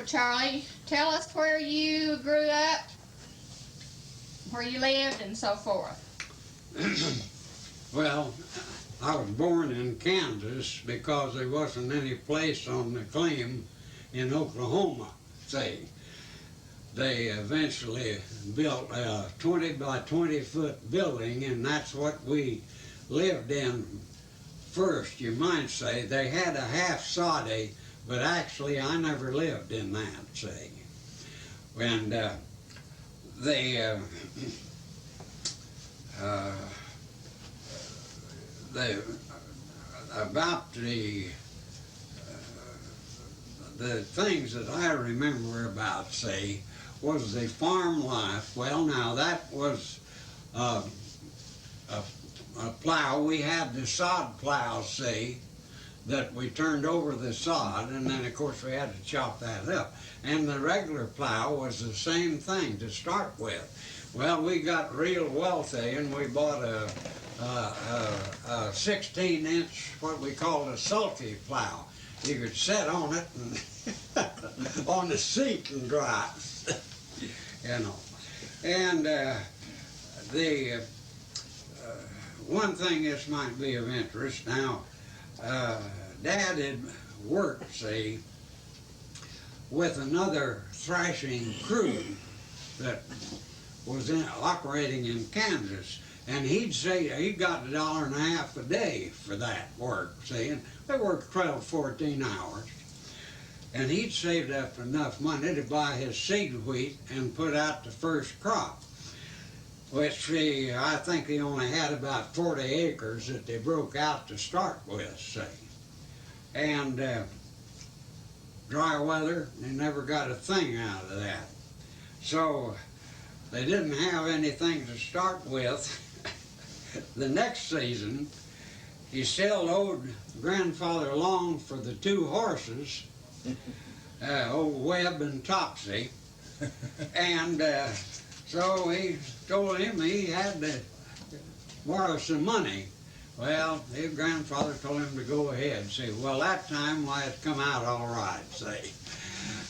Uncle Charlie, tell us where you grew up, where you lived, and so forth. Well, I was born in Kansas because there wasn't any place on the claim in Oklahoma, say. They eventually built a 20 by 20 foot building, and that's what we lived in first, you might say. They had a half soddy, but actually I never lived in that, say. And about the things that I remember about, say, was the farm life. Well, now that was a plow. We had the sod plow, say, that we turned over the sod, and then of course we had to chop that up. And the regular plow was the same thing to start with. Well, we got real wealthy, and we bought a 16-inch, what we called a sulky plow. You could sit on it and on the seat and drive, you know. And one thing this might be of interest. Now, Dad had worked, see, with another thrashing crew that was operating in Kansas, and he'd say he got $1.50 a day for that work, see, and they worked 12, 14 hours. And he'd saved up enough money to buy his seed wheat and put out the first crop, which I think he only had about 40 acres that they broke out to start with, say. And dry weather, they never got a thing out of that. So they didn't have anything to start with. The next season, he still owed Grandfather Long for the 2 horses, old Webb and Topsy, and so he told him he had to borrow some money. Well, his grandfather told him to go ahead. See, well, that time, why, it come out all right, say.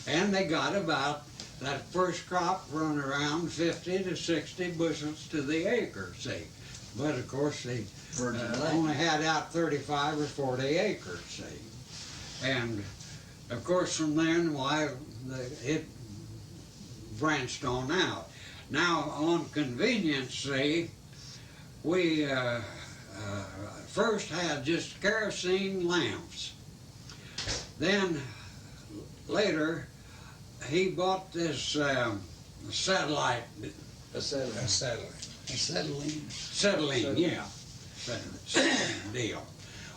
And they got about that first crop run around 50 to 60 bushels to the acre, see. But of course, they only had out 35 or 40 acres, see. And of course, from then, why, it branched on out. Now, on convenience, see, we first had just kerosene lamps. Then, later, he bought this satellite. Acetylene, yeah. Acetylene deal.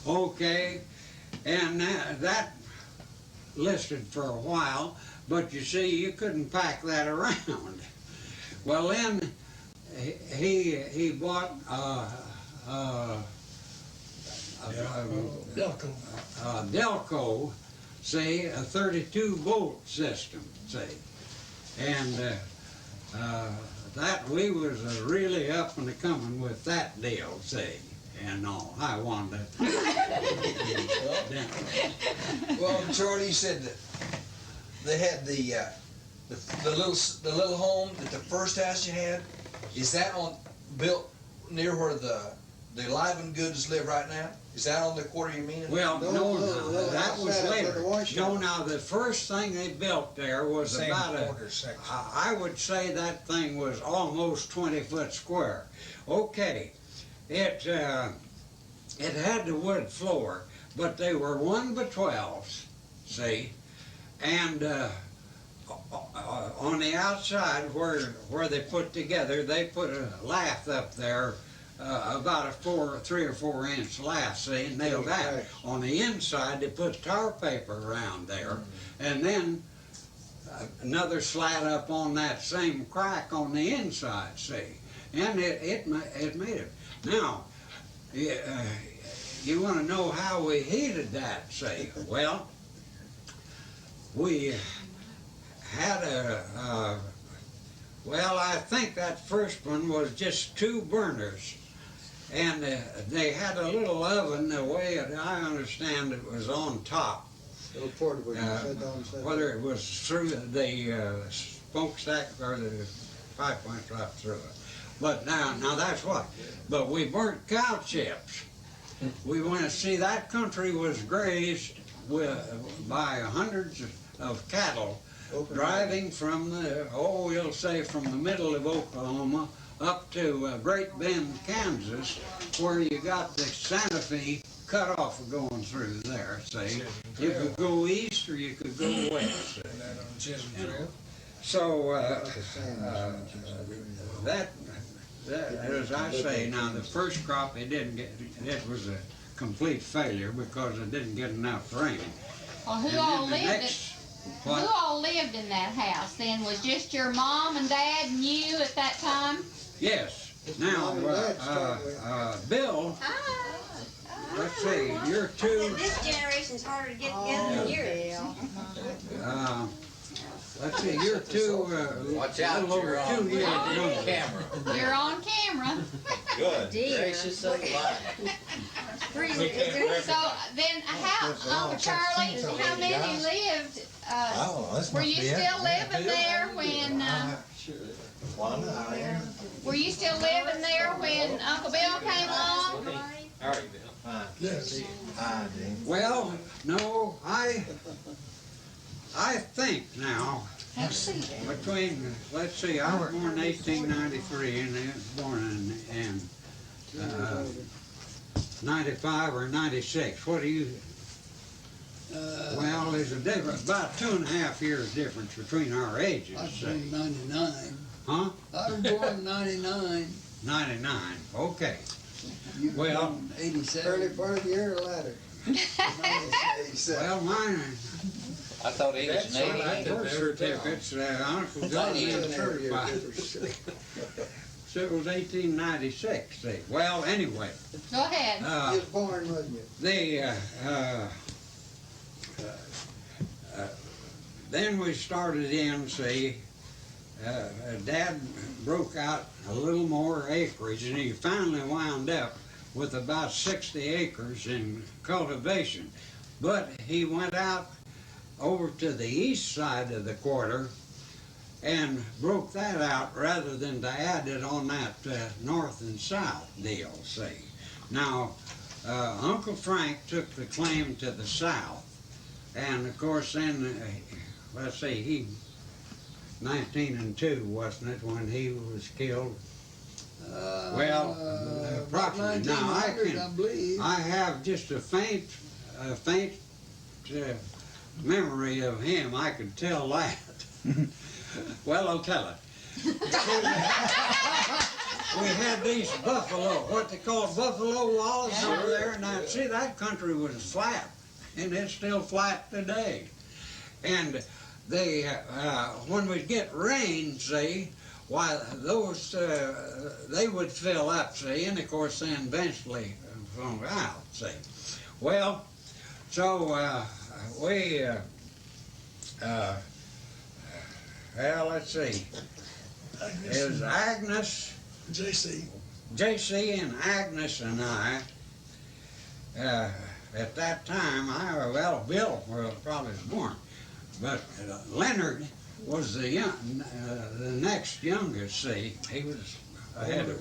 Okay, and that listed for a while, but you see, you couldn't pack that around. Well, then he bought Delco, say, a 32 volt system, say, and that we was really up and coming with that deal, say, and all. I wanted to. Well, Charlie, you said that they had the little home, that the first house you had. Is that built near where the Live and Goods live right now? Is that on the quarter you mean? Well, no, that was later. No, now the first thing they built there was about I would say that thing was almost 20 foot square. Okay, it had the wood floor, but they were 1x12s, see, and on the outside where they put together, they put a lath up there. About a 3 or 4 inch lath, see, nailed out. On the inside, they put tar paper around there, and then another slat up on that same crack on the inside, see, and it made it. Now, you want to know how we heated that, see? Well, we had well, I think that first one was just 2 burners. And they had a little oven, the way I understand it was on top. Little portable, you sit down and sit whether it was through the smokestack or the pipe went right through it. But now that's what. But we burnt cow chips. We went to see that country was grazed by hundreds of cattle driving from we'll say from the middle of Oklahoma up to Great Bend, Kansas, where you got the Santa Fe cut off of going through there, say. You could go east or you could go west. You know. So that, as I say, now the first crop it was a complete failure because it didn't get enough rain. Well, Who all lived in that house then? Was just your mom and dad and you at that time? Yes. Now, Bill, let's see, you're two. This generation's harder to get together than yours. Let's see, you're two, Watch out, little you're over 2 years on younger. camera. You're on camera. Good. Dear. Gracious alive. So then, Uncle Charlie, how many lived? Were you still living there when? Were you still living there when Uncle Bill came along? How are you, Bill? Fine. Yes. Well, no, I think now, between, let's see, I was born in 1893 and he was born in 95 or 96. What do you, well, there's a difference, about 2.5 years difference between our ages. I was born 99. Huh? I was born 99. 99, okay. You were Well, born 87. Early part of the year or latter? 87. Well, mine, I thought he was that's an what I 88. birth certificates, Uncle John Year certified. difference. So it was 1896, see. Well, anyway, Go ahead. You was born, wasn't you? Then we started in, see, Dad broke out a little more acreage and he finally wound up with about 60 acres in cultivation. But he went out over to the east side of the quarter and broke that out rather than to add it on that north and south deal, see. Now, Uncle Frank took the claim to the south, and of course then, let's see, he 1902, wasn't it, when he was killed? Approximately. Now I believe. I have just a faint memory of him. I could tell that. Well, I'll tell it. We had these buffalo, what they call buffalo walls over there, and I see that country was flat, and it's still flat today. And they, when we get rain, see, why those they would fill up, see, and of course then eventually from out, see. Well, so well, let's see. It was Agnes, JC and Agnes and I, at that time, Bill probably was born, but Leonard was the next youngest, see. He was ahead of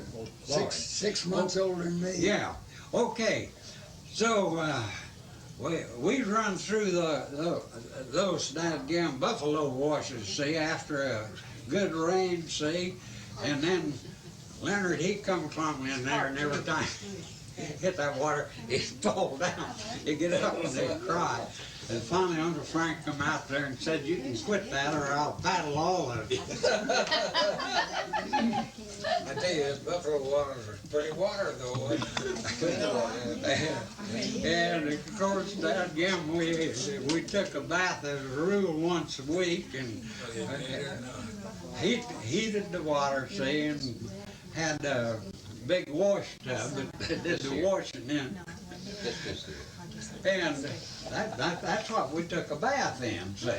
Lloyd. 6 months older than me. Yeah, okay. So, we run through those dadgum buffalo washes, see, after a good rain, see, and then Leonard, he come from in there, and every time he hit that water, he'd fall down. He'd get up and they'd cry. And finally, Uncle Frank come out there and said, "You can quit that, or I'll paddle all of you." I tell you, this buffalo water is pretty water, though. And of course, dadgum, we took a bath as a rule once a week, and heated the water, see, and had a big wash tub that did the washing in. And that's what we took a bath in, see.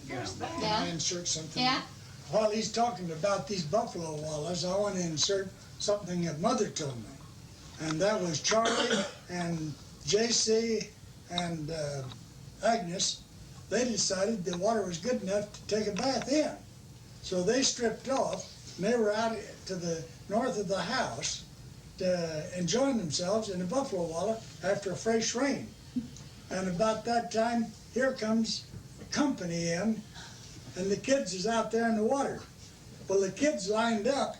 Yeah. Insert something. Yeah. While he's talking about these buffalo wallows, I want to insert something that Mother told me. And that was Charlie and JC and Agnes they decided the water was good enough to take a bath in. So they stripped off, and they were out to the north of the house to enjoying themselves in the buffalo water after a fresh rain. And about that time, here comes company in, and the kids is out there in the water. Well, the kids lined up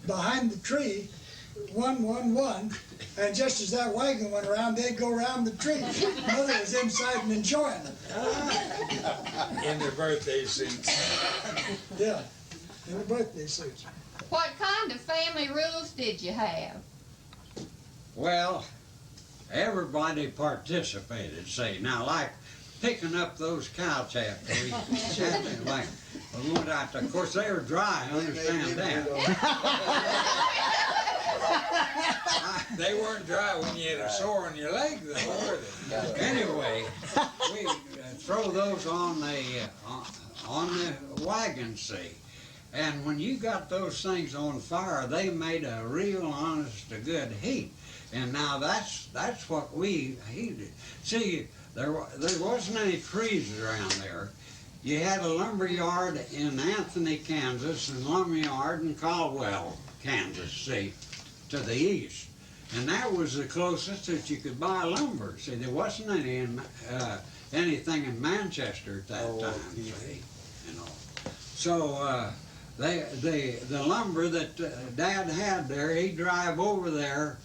behind the tree, one, and just as that wagon went around, they'd go around the tree. Mother was inside and enjoying it. In their birthday suits. Yeah, in the birthday suits. What kind of family rules did you have? Well, everybody participated, say. Now, like picking up those cow chaps, like, we went out there. Of course, they were dry, I understand that. They weren't dry when you had a sore on your leg, though, were they? Anyway, we throw those on the wagon, see. And when you got those things on fire, they made a real honest to good heat. And now that's what we heated. See, there wasn't any trees around there. You had a lumber yard in Anthony, Kansas, and a lumber yard in Caldwell, Kansas, see, to the east. And that was the closest that you could buy lumber. See, there wasn't anything in Manchester at that time, see, you know. So the lumber that Dad had there, he'd drive over there,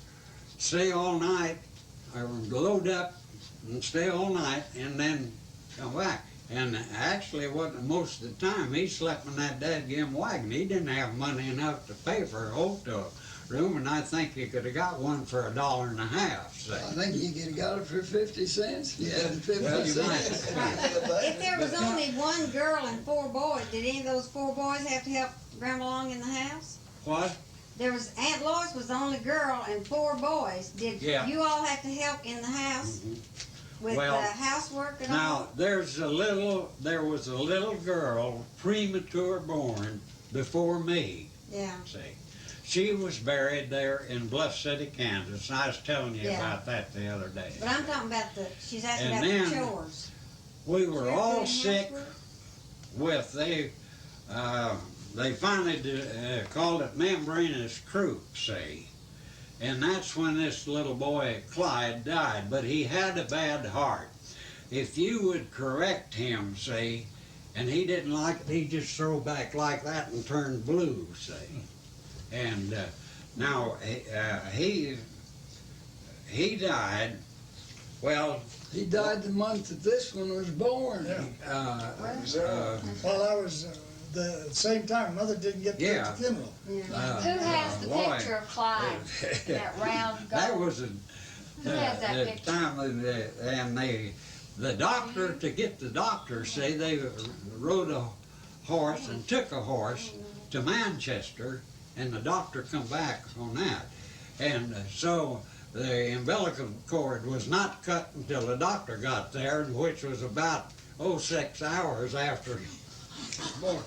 stay all night, or load up and stay all night, and then come back. And actually, most of the time, he slept in that dadgum wagon. He didn't have money enough to pay for a hotel room, and I think he could have got one for $1.50. Say. I think you could have got it for 50 cents. Yeah, 50 well, you cents. If there was only one girl and 4 boys, did any of those 4 boys have to help Grandma Long in the house? What? There was, Aunt Lois was the only girl and 4 boys. Did you all have to help in the house? With housework and all? Now, there was a little girl, premature born, before me. Yeah. See. She was buried there in Bluff City, Kansas. And I was telling you about that the other day. But I'm talking about she's asking And about the then chores. We were all sick housework? with, they finally called it membranous croup, see. And that's when this little boy, Clyde, died. But he had a bad heart. If you would correct him, see, and he didn't like it, he'd just throw back like that and turn blue, see. And now he died. Well, he died the month that this one was born. Well, I was the same time. Mother didn't get to the funeral. Who has the picture of Clyde? That round gold? That was Who has that the picture? time, and the doctor, to get the doctor, say they rode a horse and took a horse to Manchester, and the doctor come back on that. And so the umbilical cord was not cut until the doctor got there, which was about 6 hours after he was born.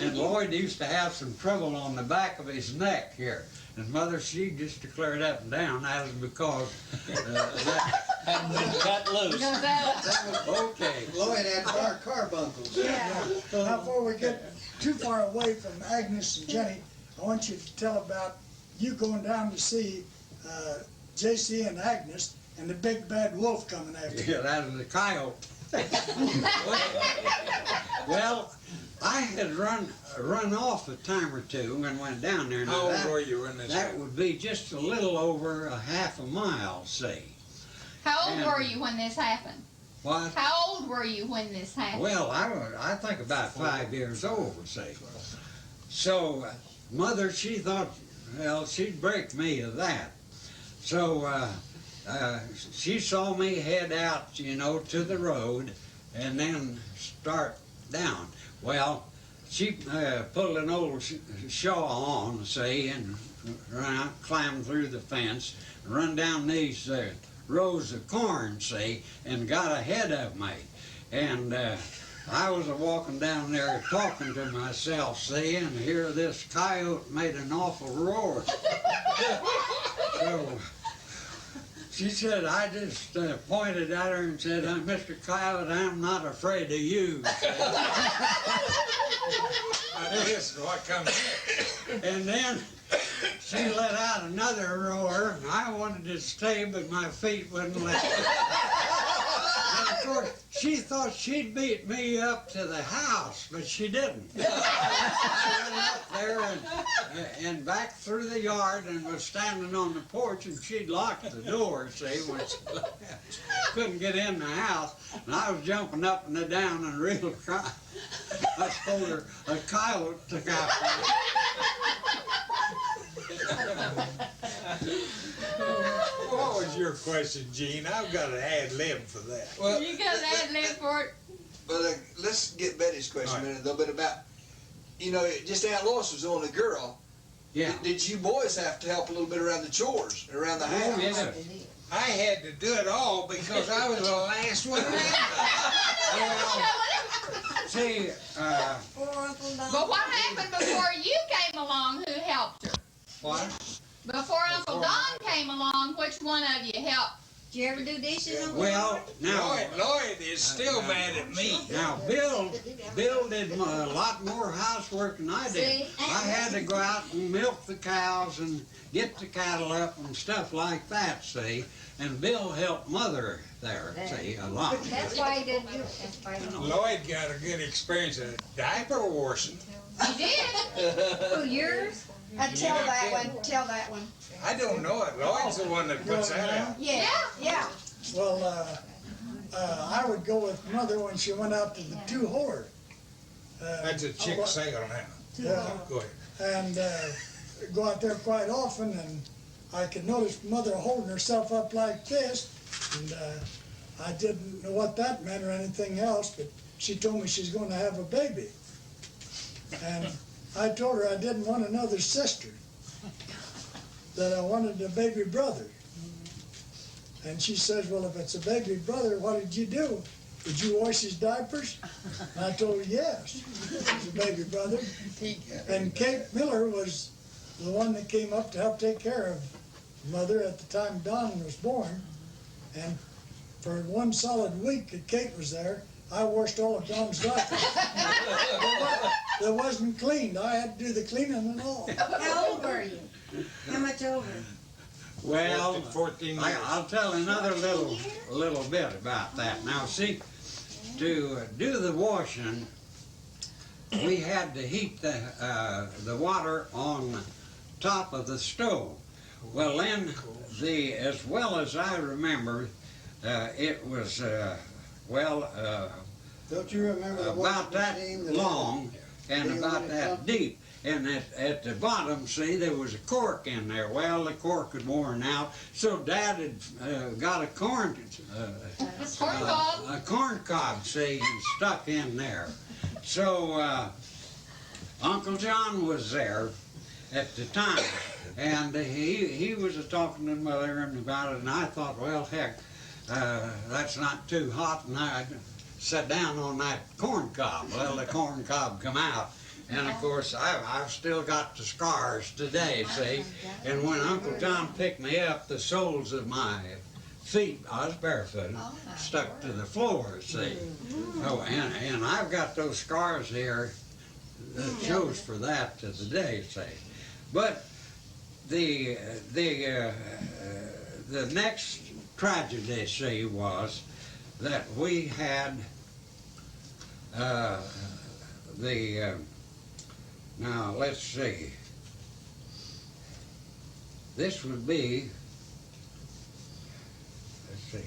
And Lloyd used to have some trouble on the back of his neck here. And Mother, she just declared up and down that was because that hadn't been cut loose. Okay. Lloyd had carbuncles. Yeah. Well, before we get too far away from Agnes and Jenny, I want you to tell about you going down to see JC and Agnes and the big bad wolf coming after you. Yeah, that was the coyote. Well, I had run off a time or two and went down there. How old were you when this That would be just a little over a half a mile, say. How old were you when this happened? What? How old were you when this happened? Well, I think about 5 years old, say. So, Mother, she thought, well, she'd break me of that. So, she saw me head out, you know, to the road and then start down. Well, she pulled an old shawl on, say, and climbed through the fence, and run down these rows of corn, see, and got ahead of me. And I was walking down there talking to myself, see, and here this coyote made an awful roar. She said, I just pointed at her and said, Mr. Clyde, I'm not afraid of you. This is what comes. And then she let out another roar, and I wanted to stay, but my feet wouldn't let me. And of course, she thought she'd beat me up to the house, but she didn't. She went up there and back through the yard and was standing on the porch, and she'd locked the door, see, when she left. Couldn't get in the house, and I was jumping up and down and real crying. I told her a coyote took out. What was your question, Gene? I've got an ad lib for that. Well, You got an ad lib for it? but let's get Betty's question a minute, a little bit about, you know, just Aunt Lois was the only girl. Yeah. Did you boys have to help a little bit around the chores, around the house? Yeah. I had to do it all because I was the last one around. See, Poor Uncle Don. But what happened before you came along? Who helped her? what? Before Uncle Don came along, which one of you helped? Did you ever do dishes, Uncle Well, Don? now, Lloyd is still mad at me. now Bill did a lot more housework than I did. See? I had to go out and milk the cows and get the cattle up and stuff like that, see? And Bill helped Mother there, see, a lot. That's why he didn't do it. That's why he didn't. Lloyd got a good experience of diaper washing. You did? Who, yours? Tell that one, tell that one. I don't know it. Lloyd's the one that puts that out. Yeah, yeah. Well, I would go with Mother when she went out to the two-horde. That's a chick sale now. Yeah, Go ahead. and go out there quite often, and I could notice Mother holding herself up like this, and I didn't know what that meant or anything else, but she told me she's going to have a baby. And I told her I didn't want another sister, that I wanted a baby brother. And she says, well, if it's a baby brother, what did you do? Did you wash his diapers? And I told her, yes, it's a baby brother. And Kate Miller was the one that came up to help take care of Mother at the time Don was born. And for one solid week that Kate was there, I washed all of Don's diapers. That wasn't cleaned. I had to do the cleaning and all. How old were you? How much older? Well, 14 years. I'll tell another little bit about that. Now, see, to do the washing, we had to heat the water on top of the stove. Well, then, as well as I remember, it was Don't you remember the about that washing machine long and Deal about with it, that huh? deep. And at the bottom, see, there was a cork in there. Well, the cork had worn out, so Dad had got a corn cob, see, and stuck in there. So Uncle John was there at the time, and he was talking to Mother about it, and I thought, well, heck, that's not too hot, and I sat down on that corn cob. Well, the corn cob come out. And of course, I've still got the scars today, see? And when Uncle John picked me up, the soles of my feet, I was barefooted, stuck to the floor, see? Oh, and I've got those scars here that shows for that to the day, see? But the next tragedy, see, was that we had now, let's see. This would be, let's see.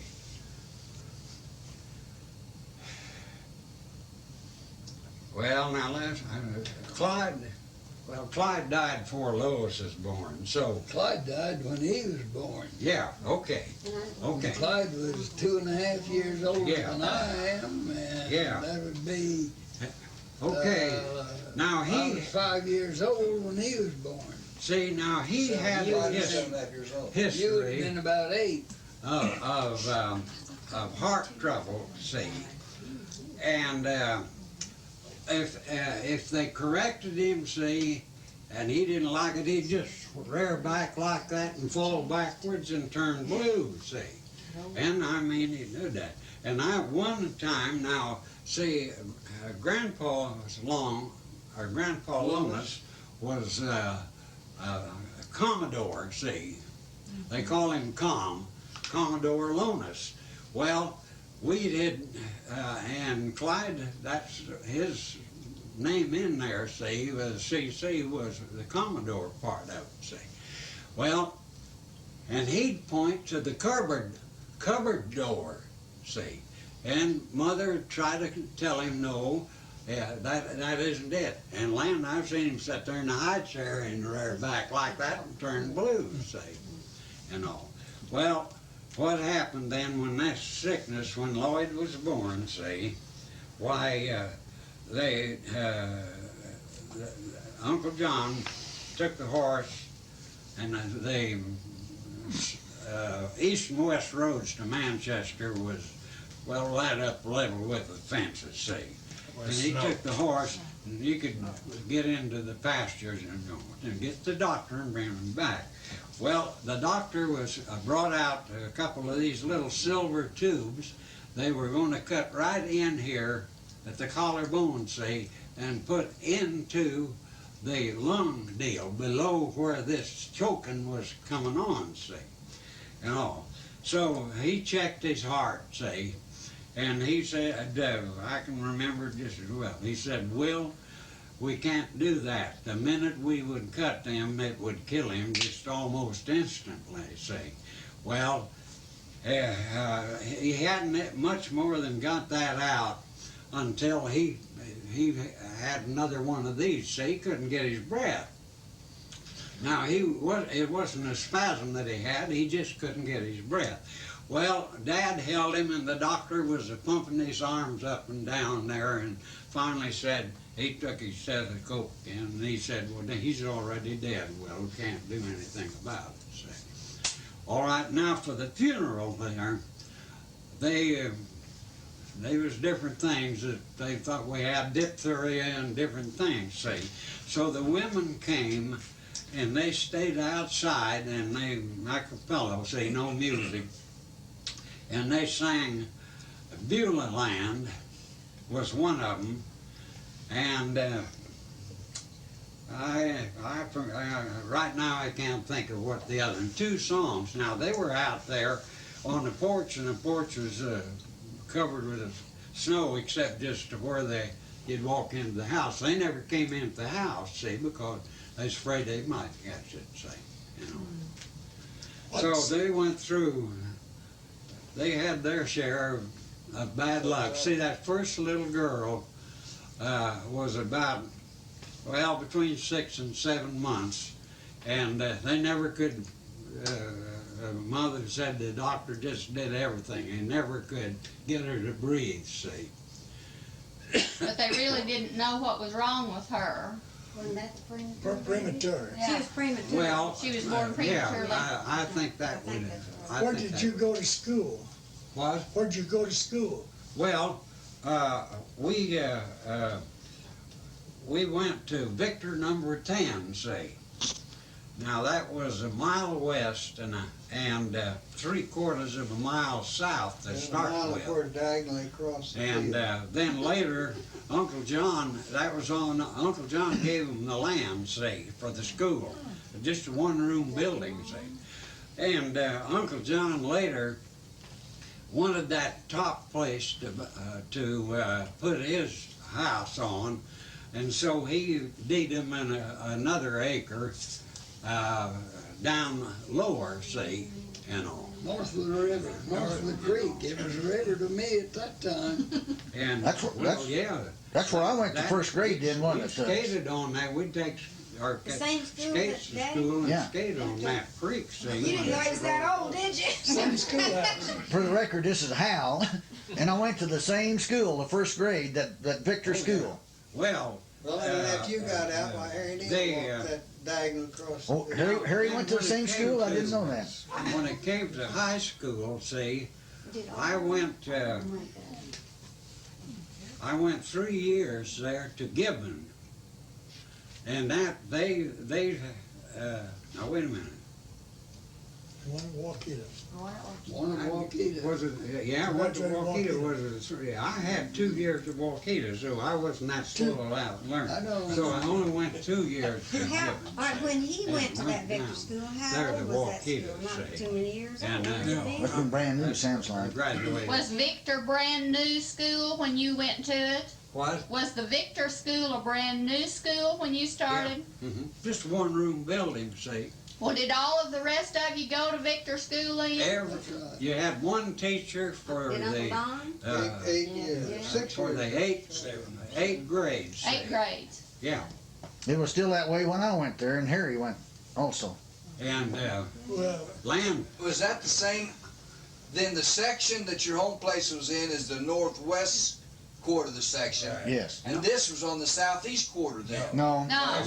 Well, now Clyde died before Lois was born, so. Clyde died when he was born. Yeah, okay, okay. Clyde was 2.5 years older Yeah. than I am, and Yeah. that would be. Okay, now I was 5 years old when he was born. see, now he had You were his 7.5 years old. You would have history been about 8. of heart trouble, see. And if they corrected him, see, and he didn't like it. He'd just rear back like that and fall backwards and turn blue, see. And I mean, he knew that. And one time now, see, Grandpa Long, or Grandpa Lonis was a Commodore, see. They call him Commodore Lonis. Well, we did, and Clyde, that's his name in there, see, was CC was the Commodore part of it, see. Well, and he'd point to the cupboard door, see. And Mother tried to tell him, no, that isn't it. And Land, I've seen him sit there in the high chair and rear back like that and turn blue, see, and all. Well, what happened then when that sickness, when Lloyd was born, see, why, Uncle John took the horse, and the east and west roads to Manchester was, well, right up level with the fences, see. And he took the horse, and you could get into the pastures and get the doctor and bring him back. Well, the doctor was brought out a couple of these little silver tubes. They were going to cut right in here at the collarbone, see, and put into the lung deal below where this choking was coming on, see, and all. So he checked his heart, see, and he said, I can remember just as well, he said, Will, we can't do that. The minute we would cut them, it would kill him just almost instantly, see. Well, he hadn't much more than got that out until he had another one of these, see. He couldn't get his breath. Now, it wasn't a spasm that he just couldn't get his breath. Well, Dad held him, and the doctor was pumping his arms up and down there, and finally said, he took his stethoscope in, and he said, well, he's already dead. Well, we can't do anything about it, see. All right, now for the funeral there, there was different things that they thought we had diphtheria and different things, see. So the women came, and they stayed outside, and they, a cappella, see, no music, and they sang Beulah Land was one of them, and right now I can't think of what the other, and 2 songs. Now they were out there on the porch, and the porch was covered with snow except just to where you'd walk into the house. They never came into the house, see, because they was afraid they might catch it, see, you know. So they went through, they had their share of bad luck. See, that first little girl was about, well, between 6 and 7 months, and they never could, Mother said the doctor just did everything. He never could get her to breathe, see. But they really didn't know what was wrong with her. Wasn't that premature? Premature. Yeah. She was premature. Well, She was born prematurely. Yeah, I think that would. Where did you go to school? What? Where'd you go to school? Well, we went to Victor number 10, see. Now that was a mile west and 3/4 of a mile south to start with. We're diagonally across the And then later, Uncle John, Uncle John gave him the land, see, for the school. Just a one-room building, see. And Uncle John later wanted that top place to put his house on, and so he deeded him another acre down lower, see, you know. North of the river, north of the creek. It was a river to me at that time. And That's where I went to first grade, then, wasn't it? We skated on that. We'd take our The same school skates that to school and Yeah. skate on that creek, see. You didn't know he was that old, did you? Same schoolhouse. For the record, this is Hal, and I went to the same school, the first grade, that Victor school. Well, Well, and after you got out, why Harry Neal walked that diagonal across the Oh, Harry went to the same school? I didn't know that. when it came to high school, see, I went 3 years there to Gibbon. And that, they, now wait a minute. One at Waukeeta. One of Waukeeta. Was it, yeah, what the Waukeeta was it? I had 2 years of Waukeeta, so I wasn't that slow out learning. I know. So I only went 2 years to How, Gibbons. all right, when he And went to that went Victor down school, how there old to was that Waukeeta, school? Not see. too many years And, old, no. was it? Must been brand new, sounds I like. graduated. Was Victor brand new school when you went to it? What? Was the Victor school a brand new school when you started? Just one room building, see. Well, did all of the rest of you go to Victor school then? You had one teacher for Did Uncle the, Don? Yeah. 6 for the eight grades. see. 8 grades. Yeah, It was still that way when I went there, and Harry went also. and, Well, land, Was that the same, then the section that your home place was in is the northwest quarter of the section? Yes. And this was on the southeast quarter then? No. No, now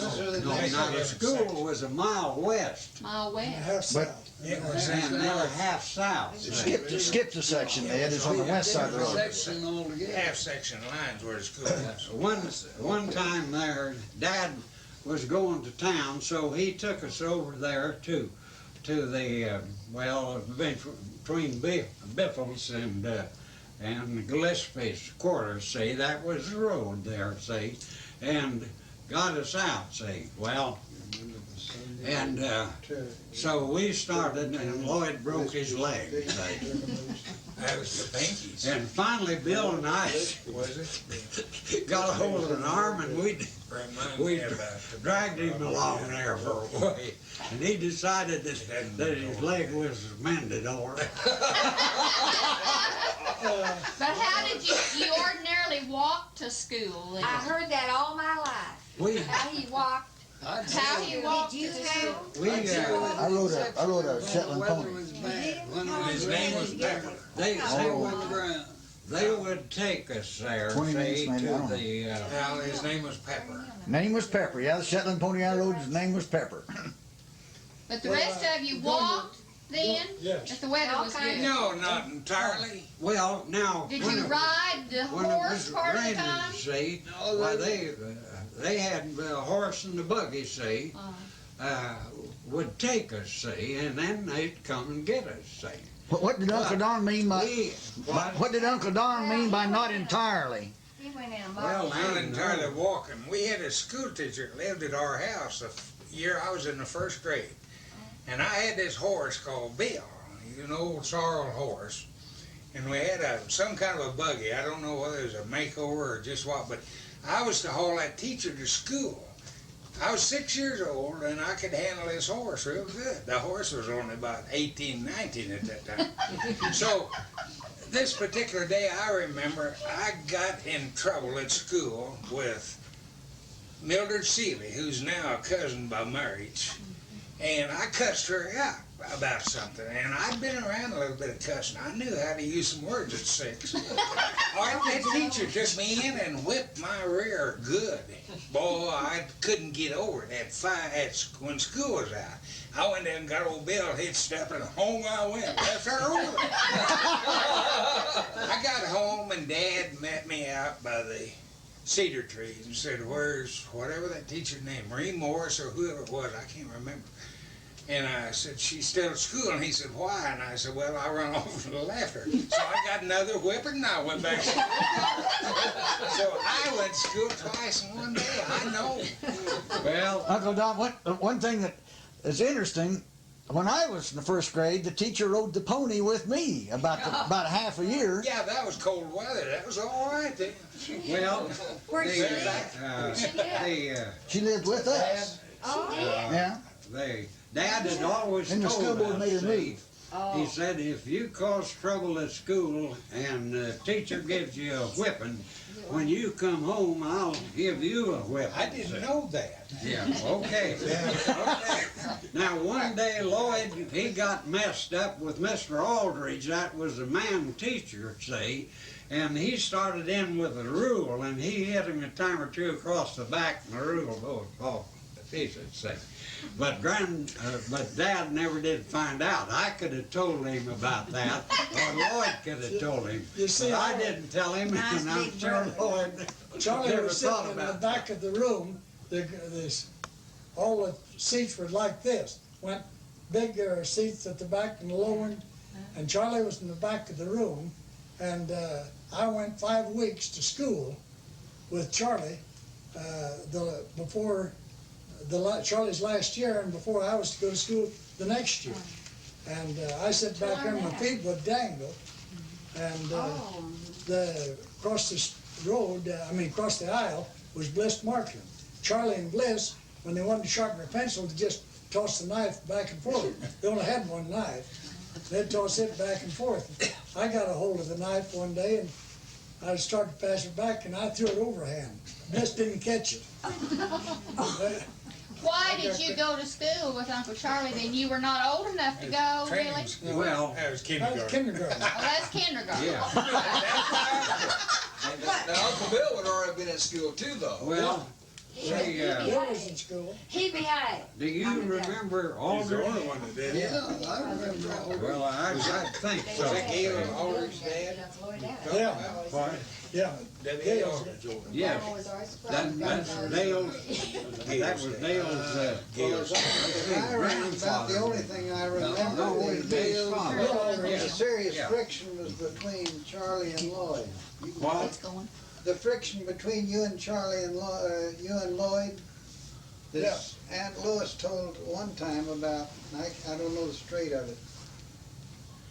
the school was a mile west. mile west. half south. It was And they were half south. see. Skipped the section, Ed. It's on the west side of the road. Section altogether. half-section lines where the school was. One time there, Dad was going to town, so he took us over there to the, well, between Biffles and Gillespie's quarters, see, that was the road there, see, and got us out, see, well, and so we started, and Lloyd broke his leg, see. That was the Pinkies. And finally, Bill and I Was it? got a hold of an arm, and we Remind me about the dragged him along there for a way, and he decided that his leg was mended all right. But how did you ordinarily walk to school then? I heard that all my life. We, How he walked. How he walked Did you to have? school? we, I rode a Shetland pony. Was bad. His name was Pepper. they would take us there, 20 minutes say, maybe, I don't to the, Well, his name was Pepper. Name was Pepper. Yeah, the Shetland pony I rode, his name was Pepper. But the rest of you walked then? Yes. If the weather was good? No, not entirely. well, now. Did when you it- ride the When it horse was part of the raining, time? see, why they had the horse and the buggy, see, would take us, see, and then they'd come and get us, see. What did Uncle Don mean by? What? What did Uncle Don mean by not entirely? He went in and Well, bought. Not entirely walking. We had a school teacher that lived at our house the year I was in the first grade. And I had this horse called Bill, an old sorrel horse. And we had some kind of a buggy. I don't know whether it was a makeover or just what, but I was to haul that teacher to school. I was 6 years old and I could handle this horse real good. The horse was only about 18, 19 at that time. So this particular day I remember I got in trouble at school with Mildred Seeley, who's now a cousin by marriage. And I cussed her out about something, and I'd been around a little bit of cussing. I knew how to use some words at 6. All right, that teacher took me in and whipped my rear good. Boy, I couldn't get over it when school was out. I went down and got old Bill hitched up, and home I went. That's her over. I got home, and Dad met me out by the cedar trees and said, "Where's whatever that teacher's name, Marie Morris or whoever it was, I can't remember." And I said, "She's still at school." And he said, "Why?" And I said, "Well, I run off and left her." So I got another whipping and I went back to school. So I went to school twice in one day. I know. Well, Uncle Don, one thing that is interesting, when I was in the first grade, the teacher rode the pony with me about half a year. Yeah, that was cold weather. That was all right then. well, Where'd she live? She lived with us. Oh, Yeah. Dad had always And the told school board us, made her see, move. Oh. he said, if you cause trouble at school and the teacher gives you a whipping, when you come home, I'll give you a whipping. I didn't know that. Yeah, okay. Okay. Now, one day, Lloyd, he got messed up with Mr. Aldridge. That was the man teacher, see, and he started in with a rule, and he hit him a time or two across the back, and the rule goes off the pieces, see. But Dad never did find out. I could have told him about that, or Lloyd could have told him. You see, but I didn't tell him, Nice and I'm big sure brother. Lloyd Charlie never was thought sitting in the about back of the room all the seats were like this. Went big seats at the back and the low one, and Charlie was in the back of the room, and I went 5 weeks to school with Charlie before Charlie's last year, and before I was to go to school the next year. And I sat back there and my feet would dangle, and across the road, across the aisle, was Bliss Markland. Charlie and Bliss, when they wanted to sharpen their pencil, they just toss the knife back and forth. They only had one knife. They'd toss it back and forth. I got a hold of the knife one day, and I started to pass it back, and I threw it overhand. Bliss didn't catch it. Why did you go to school with Uncle Charlie then? You were not old enough to go, really? Well, that was That was kindergarten. Oh, that's kindergarten. yeah. Now, Uncle Bill would already been at school too, though. Well, see, Bill was in school. He behaved. do you remember He's the Aldrich? only one that did. Yeah, I remember all Well, I think so. Aldrich's dad? Yeah, What? yeah. Debbie Gail. Aldrich. Yes, that's Dale's, that was Dale's, I remember about the only thing I remember No, is Dave's Dale's father. the serious Yeah. friction was between Charlie and Lloyd. what? The friction between you and Charlie and you and Lloyd. This Aunt Lois told one time about, I don't know the straight of it,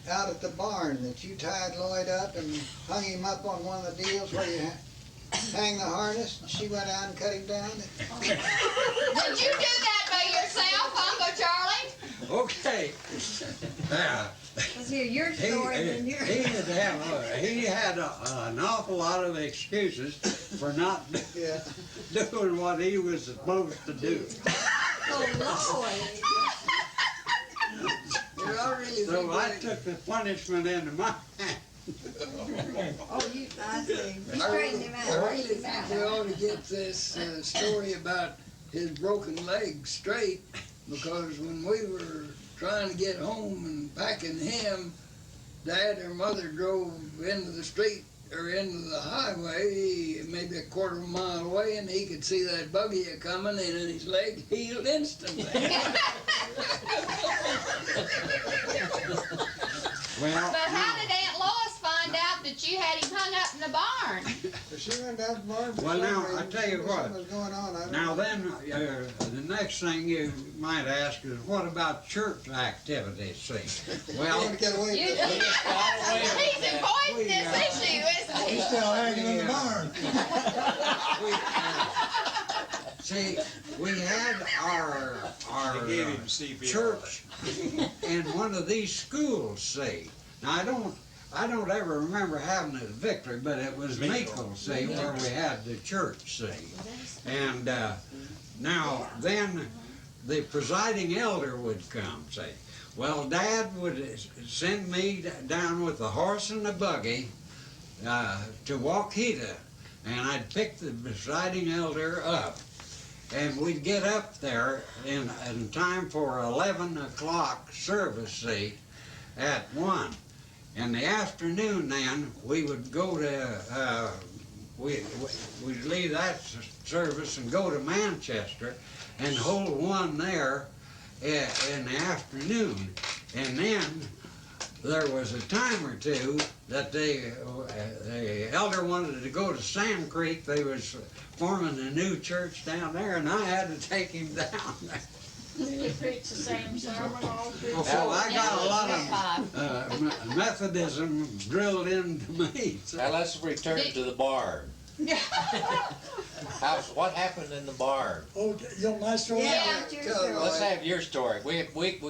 out at the barn that you tied Lloyd up and hung him up on one of the deals where you hang the harness, and she went out and cut him down. Did you do that by yourself, Uncle Charlie? Okay. Now, Let's hear your story and yours. he had an awful lot of excuses for not Yeah. doing what he was supposed to do. Oh, Lord. You're already So I took the punishment into my hand. Oh, I see. You straightened him out. I really Straightened him think we out. ought to get this story about his broken leg straight, because when we were trying to get home and packing him, Dad or Mother drove into the street or into the highway, maybe a quarter of a mile away, and he could see that buggy a-coming, and his leg healed instantly. Well, But how did Aunt Lois find out that you had him hung up in the barn? So she went down to the barn. Well, now, I tell you what. Something was going on. I don't now know. then, the next thing you might ask is, what about church activities, see? You Well, want to get away You, from it. he's avoiding this issue, isn't he? He's still hanging in the barn. see, we had our They gave him CPR. church in one of these schools, see. Now, I don't ever remember having it at Victory, but it was Meekle, see, where we had the church, see. And now, then the presiding elder would come, see. Well, Dad would send me down with the horse and the buggy to Waukeeta, and I'd pick the presiding elder up. And we'd get up there in time for 11 o'clock service, see, at 1. In the afternoon then, we would go to, we'd leave that service and go to Manchester and hold one there in the afternoon. And then there was a time or two that the elder wanted to go to Sand Creek. They was forming a new church down there, and I had to take him down there. You preach the same sermon all through. So I got a lot of Methodism drilled into me. So. Now let's return to the barn. What happened in the barn? Oh, you know my story? Yeah, your story. Let's have your story. We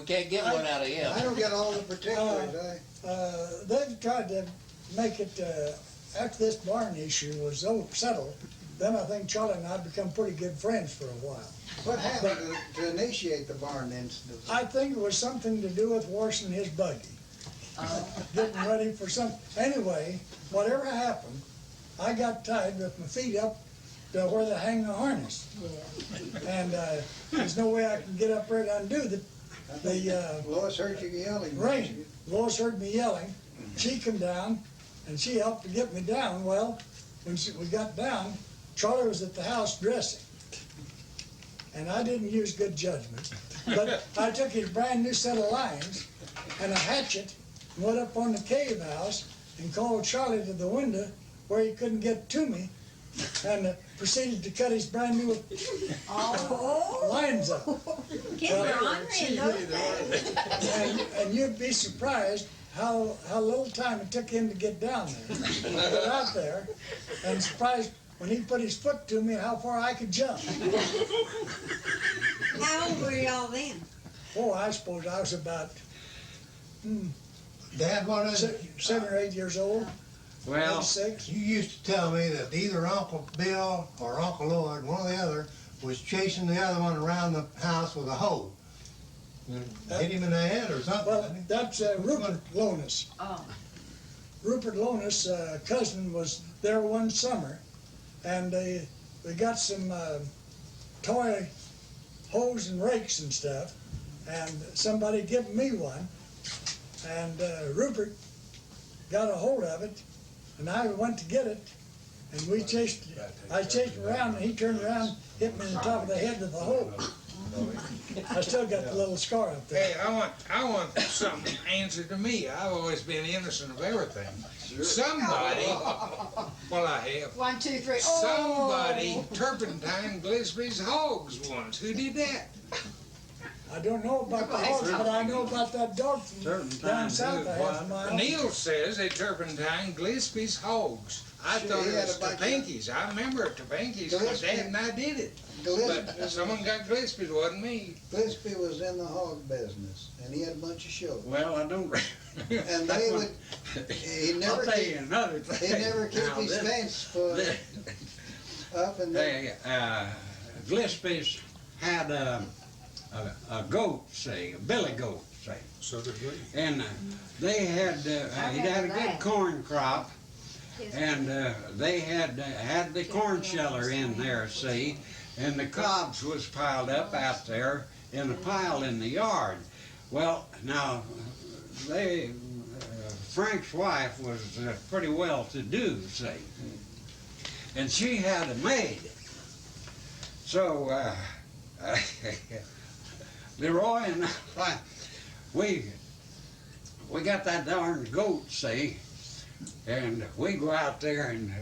can't get one out of him. I don't get all the particulars. They've tried to make it, after this barn issue was settled, then I think Charlie and I become pretty good friends for a while. What happened to initiate the barn incident? I think it was something to do with washing his buggy. Getting ready for anyway, whatever happened, I got tied with my feet up to where they hang the harness. And there's no way I can get up there to undo the Lois heard you yelling. ring. Lois heard me yelling. She come down and she helped to get me down. Well, when we got down, Charlie was at the house dressing. and I didn't use good judgment, but I took his brand new set of lines and a hatchet and went up on the cave house and called Charlie to the window where he couldn't get to me, and proceeded to cut his brand new lines up. Kids were hungry in those days. And you'd be surprised how little time it took him to get down there, get out there, and surprised when he put his foot to me how far I could jump. How old were y'all then? Oh, I suppose I was about Dad, what is it? 7 or 8 years old. Well, 6. You used to tell me that either Uncle Bill or Uncle Lloyd, one or the other, was chasing the other one around the house with a hoe. Hit him in the head or something. Well, that's Rupert Lonis. Oh. Rupert Lonis' cousin was there one summer, and they got some toy hoes and rakes and stuff, and somebody gave me one, and Rupert got a hold of it, and I went to get it, and I chased him around, and he turned around, hit me in the top of the head with the hoe. I still got the little scar up there. Hey, I want something answered to me. I've always been innocent of everything. Somebody, well, I have. 1, 2, 3. Somebody turpentine Gillespie's hogs once. Who did that? I don't know about the hogs, but I know about that dog from down south a half mile. Neal says they turpentine Gillespie's hogs. I thought it was Topinki's. I remember Topinki's because Dad and I did it. But someone got Gillespie's, wasn't me. Gillespie was in the hog business, and he had a bunch of shows. well, I don't. And they would, I'll tell you another thing. he never kept Now, his this- fence up and then. Gillespie's had a goat, say, a billy goat, say. So did we. And they had, he had a good corn crop, and they had the corn sheller in there, see, and the cobs was piled up out there in a pile in the yard. Well, now, Frank's wife was pretty well-to-do, see, and she had a maid. So, Leroy and I, we got that darn goat, see, and we go out there and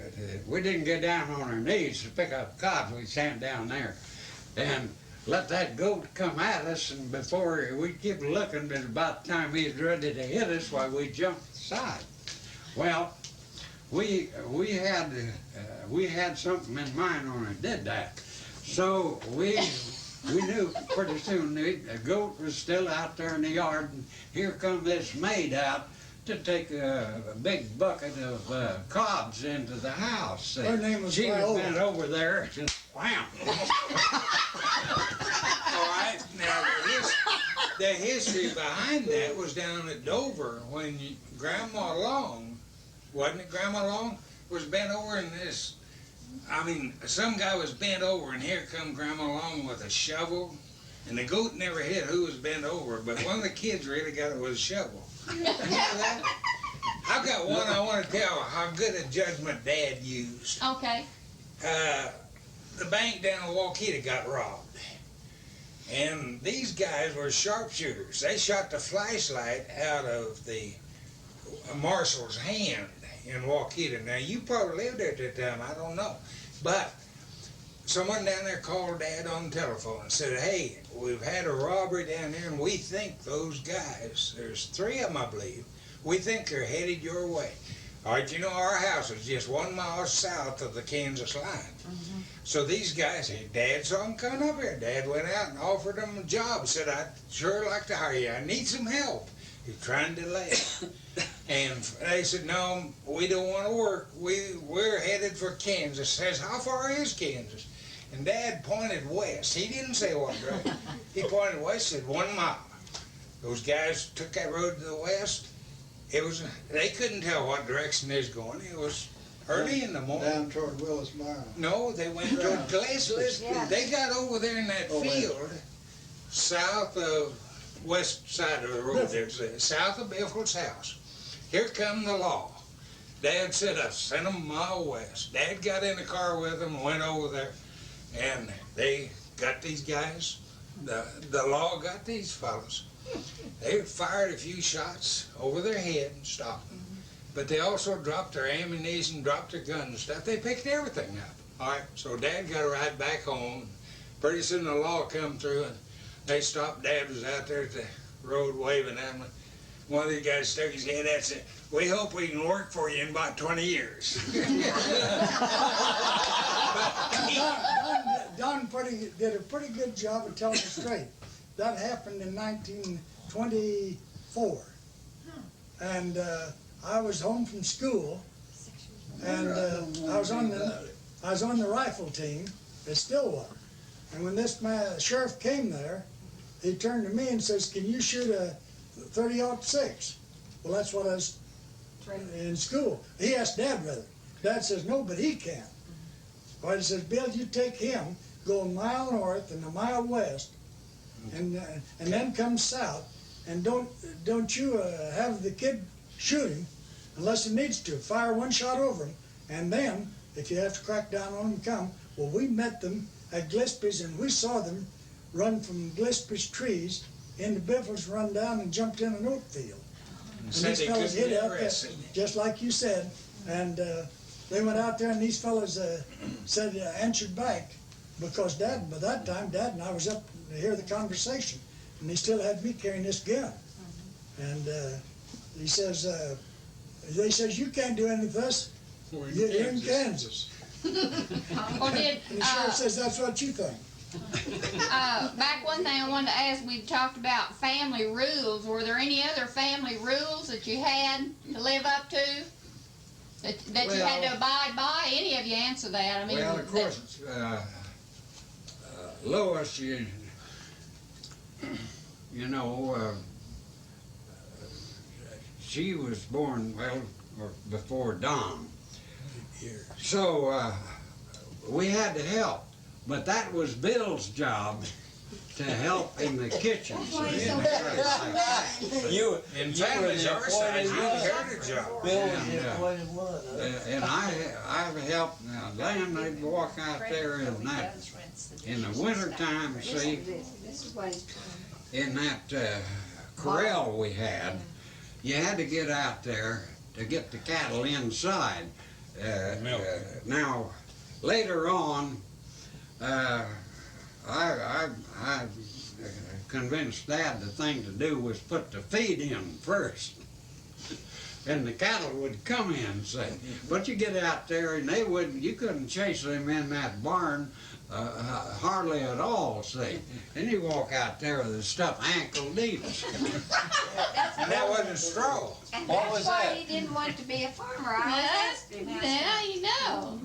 we didn't get down on our knees to pick up cobs. We stand down there and let that goat come at us, and before we keep looking, but about the time he was ready to hit us, why we jumped aside. Well, we had something in mind when we did that, so we knew pretty soon the goat was still out there in the yard, and here come this maid out to take a big bucket of cobs into the house. See. Her name was She was Viola. bent over there, just wham. All right, now the history behind that was down at Dover when Grandma Long, wasn't it Grandma Long, was bent over in this, I mean, some guy was bent over, and here come Grandma Long with a shovel, and the goat never hit who was bent over, but one of the kids really got it with a shovel. You know that? I've got one I want to tell how good a judgment Dad used. Okay. The bank down in Waukeeta got robbed, and these guys were sharpshooters. They shot the flashlight out of the marshal's hand in Waukeeta. Now, you probably lived there at that time, I don't know. But someone down there called Dad on the telephone and said, hey, we've had a robbery down there, and we think those guys, there's 3 of them, I believe, we think they're headed your way. All right, you know, our house is just 1 mile south of the Kansas line. Mm-hmm. So these guys, Dad saw them coming up here. Dad went out and offered them a job. Said, I'd sure like to hire you. I need some help. He's trying to delay it. And they said, no, we don't want to work. We're headed for Kansas. Says, how far is Kansas? And Dad pointed west. He didn't say what direction. He pointed west, said 1 mile. Those guys took that road to the west. They couldn't tell what direction they was going. It was early in the morning. Down toward Willis Barn. No, they went toward Gillespie. Yeah. They got over there in that field, south of, west side of the road there, south of Biffle's house. Here come the law. Dad said, I sent them a mile west. Dad got in the car with them and went over there, and they got these guys. The law got these fellas. They fired a few shots over their head and stopped them. But they also dropped their ammunition, dropped their guns and stuff. They picked everything up. All right, so Dad got to ride back home. Pretty soon the law come through and they stopped. Dad was out there at the road waving at them. One of these guys stuck his head out and said, "We hope we can work for you in about 20 years. Don did a pretty good job of telling it straight. That happened in 1924. And I was home from school, and I was on the rifle team at Stillwater. And when this sheriff came there, he turned to me and says, "Can you shoot a 30-06? Well, that's what I was in school. He asked Dad rather. Dad says, "No, but he can." Well, he says, "Bill, you take him, go a mile north and a mile west, and then come south, and don't you have the kid shoot him unless he needs to. Fire one shot over him, and then if you have to crack down on him, come." Well, we met them at Gillespie's, and we saw them run from Gillespie's trees into Biffle's, run down and jumped in an oat field. And these fellas hid out there, just like you said, and they went out there, and these fellas said answered back, because Dad, by that time, Dad and I was up to hear the conversation, and they still had me carrying this gun. And he says, they says, "You can't do anything with us. You're in Kansas." Or did, And the sheriff says, "That's what you think." back one thing I wanted to ask, we talked about family rules. Were there any other family rules that you had to live up to? That you had to abide by? Any of you answer that? I mean, well, of course, Lois, you know, she was born, well, or before Don. So we had to help, but that was Bill's job to help in the kitchen. In families our size, you inherit a job. And I've helped. Now, then they'd walk out there in the winter time, see, in that corral we had, you had to get out there to get the cattle inside. Now, later on, I convinced Dad the thing to do was put the feed in first. And the cattle would come in, say. But you get out there and they wouldn't, you couldn't chase them in that barn hardly at all, see. Then you walk out there with the stuff ankle deep. And that wasn't straw. And What that's was why that? he didn't want to be a farmer. I was asking him. now you know.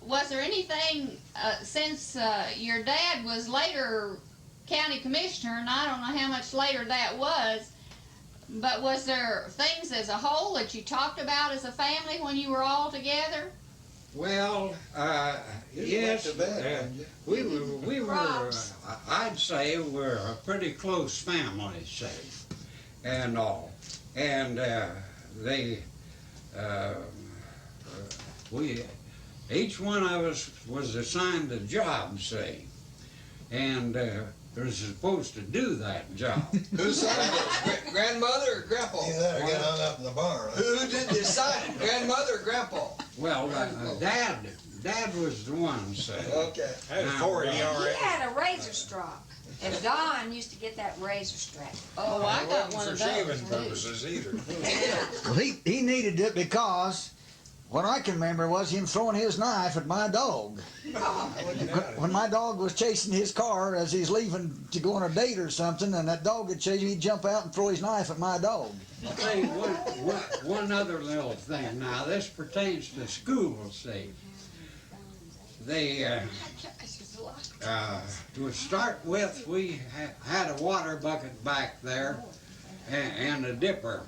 Was there anything, since your dad was later county commissioner, and I don't know how much later that was, but was there things as a whole that you talked about as a family when you were all together? Well, yes, we were, I'd say we're a pretty close family, say, and all. And each one of us was assigned a job, say, and was supposed to do that job. Who signed it? Grandmother or Grandpa? You let her get hung up in the barn. Who did the signing? Grandmother or Grandpa? Well, Dad was the one, say. Okay. That was 4 He already. had a razor strop, and Don used to get that razor strap. Oh, I got one For of those shaving too. purposes either. Well, he needed it because what I can remember was him throwing his knife at my dog. When my dog was chasing his car as he's leaving to go on a date or something, and that dog would chase him, he'd jump out and throw his knife at my dog. Say, one other little thing. Now, this pertains to school, see. They, to start with, we had a water bucket back there and a dipper.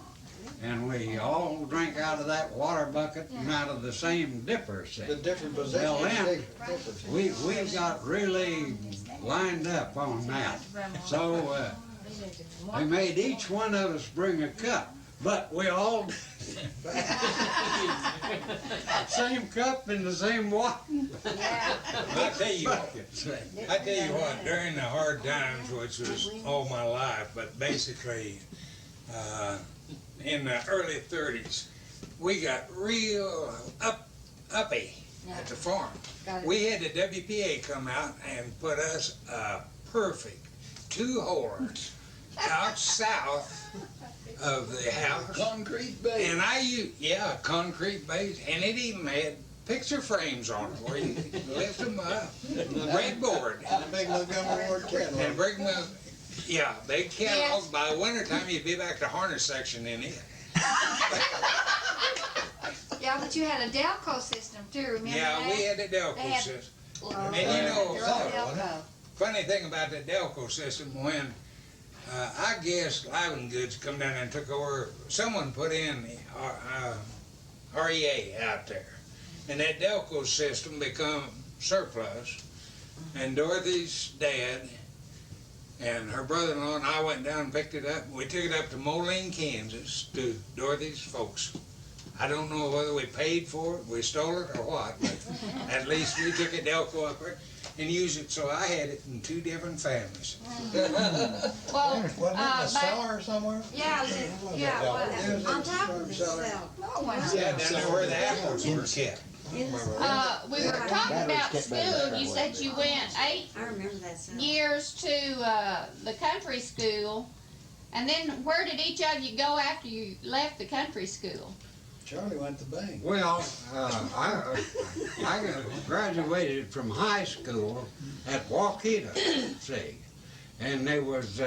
And we all drank out of that water bucket and out of the same dipper, see. The different positions. Well, then, we got really lined up on that. So, they made each one of us bring a cup. but we all same cup and the same water. I tell you what, during the hard times, which was all my life, but basically in the early 30s, we got real uppy at the farm. We had the WPA come out and put us a perfect 2-holer out south of the house. Concrete base. And I used, yeah, concrete base, and it even had picture frames on it where you lift them up, breadboard. And a big Montgomery catalog. And bring them, yeah, big catalog. Yes. By the winter time, you'd be back to harness section in it. Yeah, but you had a Delco system too, remember Yeah, that? we had the They Delco had- system. And you know, Delco. Funny thing about the Delco system, when I guess Liven Goods come down and took over, someone put in the REA out there. And that Delco system become surplus. And Dorothy's dad and her brother-in-law and I went down and picked it up. We took it up to Moline, Kansas, to Dorothy's folks. I don't know whether we paid for it, we stole it, or what, but at least we took a Delco up there and used it, so I had it in 2 different families. Well, Wasn't it in a back, cellar somewhere? Yeah, There's on a top of the cellar. cell. Yeah, down there where the apples were kept. we were talking about school. You said you went 8 I remember that cell. years to the country school, and then where did each of you go after you left the country school? Charlie went to bank. Well, I graduated from high school at Waukeeta, see, and there was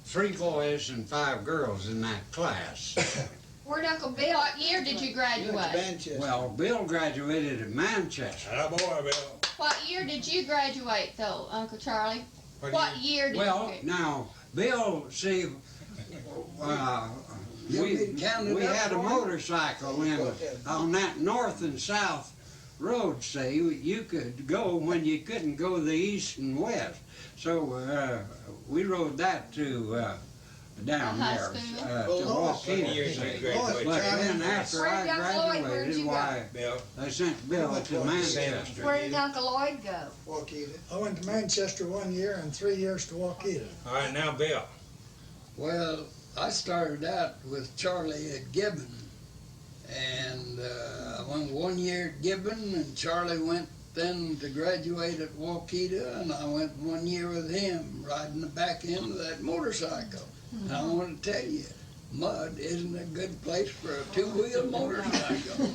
3 boys and 5 girls in that class. Where'd Uncle Bill? What year did you He went to graduate? Manchester. Well, Bill graduated at Manchester. Ah, boy, Bill. What year did you graduate, though, Uncle Charlie? What year did Well, you? now, Bill, see, You get counted we up had a for it? motorcycle on that north and south road, say, you could go when you couldn't go the east and west. So we rode that to down high there, school? to Lois, Waukeeta. But then after Where I did Uncle Lloyd, where'd graduated, you go? why, Bill. they sent Bill to Manchester. Where did Uncle Lloyd go? Waukeeta. I went to Manchester 1 year and 3 years to Waukeeta. All right, now, Bill. Well, I started out with Charlie at Gibbon, and I went 1 year at Gibbon, and Charlie went then to graduate at Waukeeta, and I went 1 year with him, riding the back end of that motorcycle. And I want to tell you, mud isn't a good place for a 2-wheel motorcycle.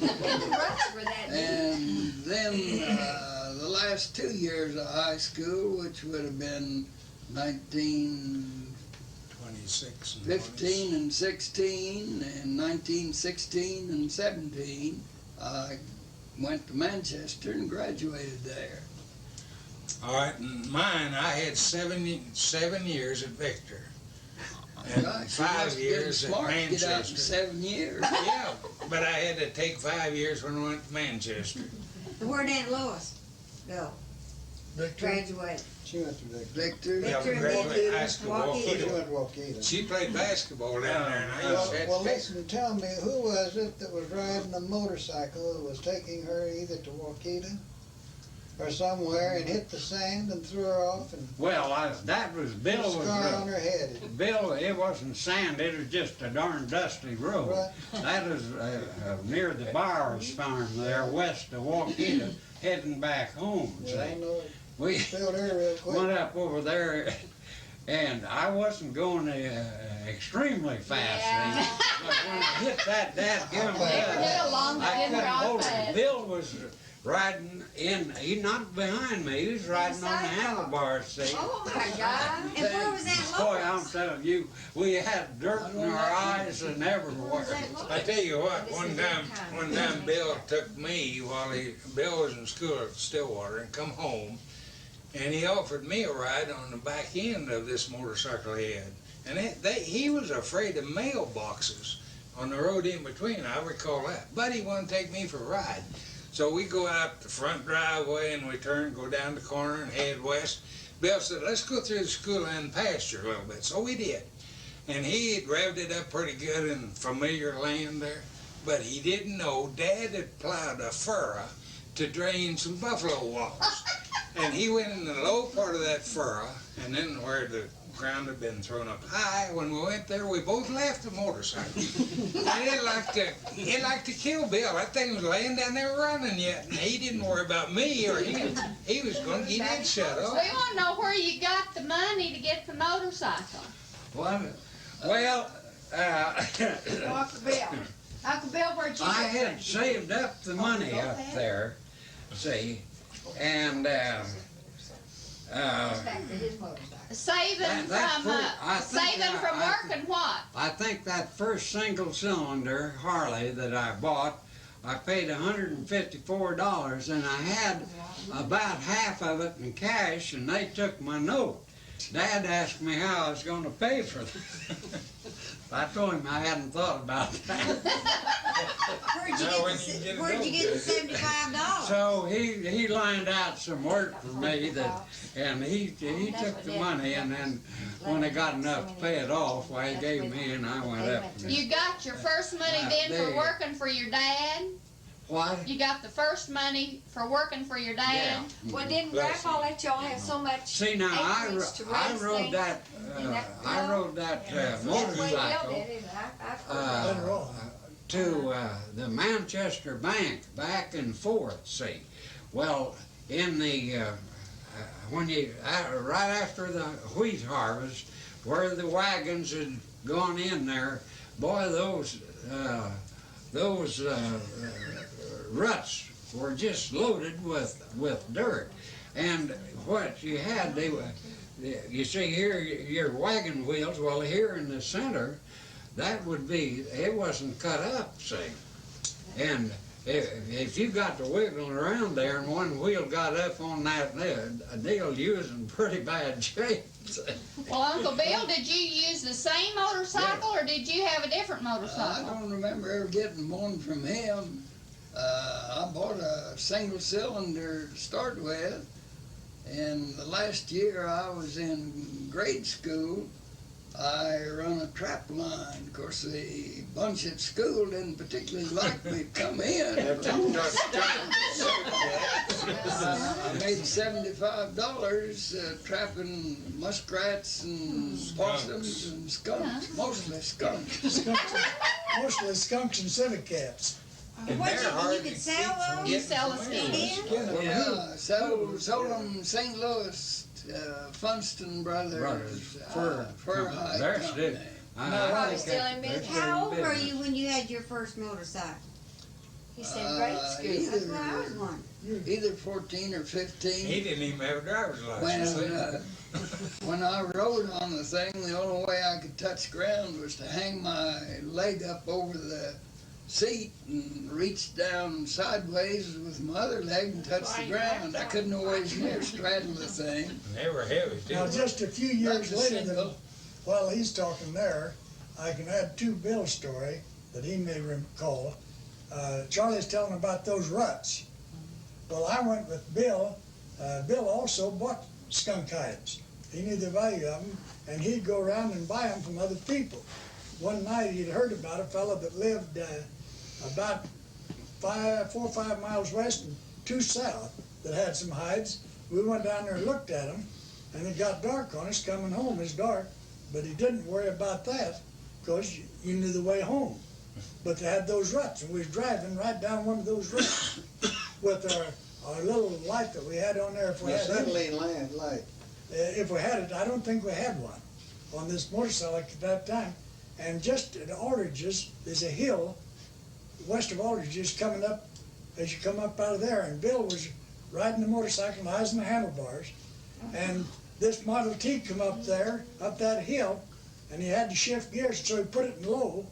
And then the last 2 years of high school, which would have been 1915 and 16, and 1916 and 17, I went to Manchester and graduated there. All right, and mine, I had 7 years at Victor. And Gosh, 5 years at smart to get out in Manchester. 7 years. Yeah, but I had to take 5 years when I went to Manchester. And where'd Aunt Lois go? Graduate. She went to Victor. Victor. Yeah, Victor we graduated high school. Waukeeta. She went to Waukeeta. She played basketball down there, and I used to have Well, to take listen, tell me, who was it that was riding a motorcycle that was taking her either to Waukeeta or somewhere and hit the sand and threw her off and Well, that was, put Bill a was, scar on her head? Bill, it wasn't sand, it was just a darn dusty road. Right. That is near the Bowers farm there, west of Waukeeta, heading back home, Well, I see. know it We spilled her real quick. went up over there, and I wasn't going extremely fast, Yeah. see. But when I hit that dadgum Never knew a long I didn't couldn't drive hold it. fast. Bill was riding he's not behind me, he was riding on the handlebars, see. Oh my God. And where was Aunt Boy, I'm Lois? telling you, we had dirt in our eyes and everywhere. I tell you what, one time Bill took me while Bill was in school at Stillwater and come home, and he offered me a ride on the back end of this motorcycle he had. And he was afraid of mailboxes on the road in between, I recall that. But he wanted to take me for a ride. So we go out the front driveway and we go down the corner and head west. Bill said, let's go through the school and pasture a little bit. So we did. and he had revved it up pretty good in familiar land there. But he didn't know Dad had plowed a furrow to drain some buffalo walls. And he went in the low part of that furrow, and then where the ground had been thrown up high. When we went there, we both left the motorcycle. And it liked to kill Bill. That thing was laying down there running yet, and he didn't worry about me or him. He was going to get it shut off. We want to know where you got the money to get the motorcycle. What? Well, Uncle Bill. Uncle Bill, where'd you I get had saved up the money up there, see, and saving from working what? I think that first single cylinder Harley that I bought, I paid $154, and I had about half of it in cash, and they took my note. Dad asked me how I was going to pay for it. I told him I hadn't thought about that. Where'd you get the $75? So he lined out some work for me and he took the money, and then when I got enough to pay it off, well, he gave me, and I went up. You got your first money then for working for your dad? What? You got the first money for working for your dad? Yeah. Well, didn't Grandpa let y'all have so much See, now I rode that motorcycle to the Manchester Bank back and forth. See, well, in the right after the wheat harvest, where the wagons had gone in there, boy, those ruts were just loaded with dirt. And what you had, you see here, your wagon wheels, well, here in the center, that would be, it wasn't cut up, see. And if you got to wiggling around there and one wheel got up on that deal, you was in pretty bad shape. Well, Uncle Bill, did you use the same motorcycle, or did you have a different motorcycle? I don't remember ever getting one from him. I bought a single cylinder to start with, and the last year I was in grade school, I run a trap line. Of course, the bunch at school didn't particularly like me to come in. I made $75 trapping muskrats and possums and skunks, mostly skunks. Mostly skunks and civet cats. You could sell those? You sell the skins? Yeah, sold them St. Louis. Funston Brothers, Fur High Company. How old were you when you had your first motorcycle? He said grade school. That's when I was one. Either 14 or 15. He didn't even have a driver's license. When I rode on the thing, the only way I could touch ground was to hang my leg up over the seat and reach down sideways with my other leg and touch the ground. I couldn't always near straddle the thing. They were heavy too. Now, just a few years later, while he's talking there, I can add to Bill's story that he may recall. Charlie's telling about those ruts. Well, I went with Bill. Bill also bought skunk hides. He knew the value of them, and he'd go around and buy them from other people. One night he'd heard about a fellow that lived about 4 or 5 miles west and 2 south that had some hides. We went down there and looked at them, and it got dark on us. Coming home is dark, but he didn't worry about that because you knew the way home. But they had those ruts, and we was driving right down one of those ruts with our little light that we had on there. If we had acetylene light. If we had it, I don't think we had one on this motorcycle at that time. And just at Aldridge's, there's a hill west of Aldridge's coming up as you come up out of there. And Bill was riding the motorcycle, and I was in the handlebars. And this Model T come up there, up that hill, and he had to shift gears, so he put it in low.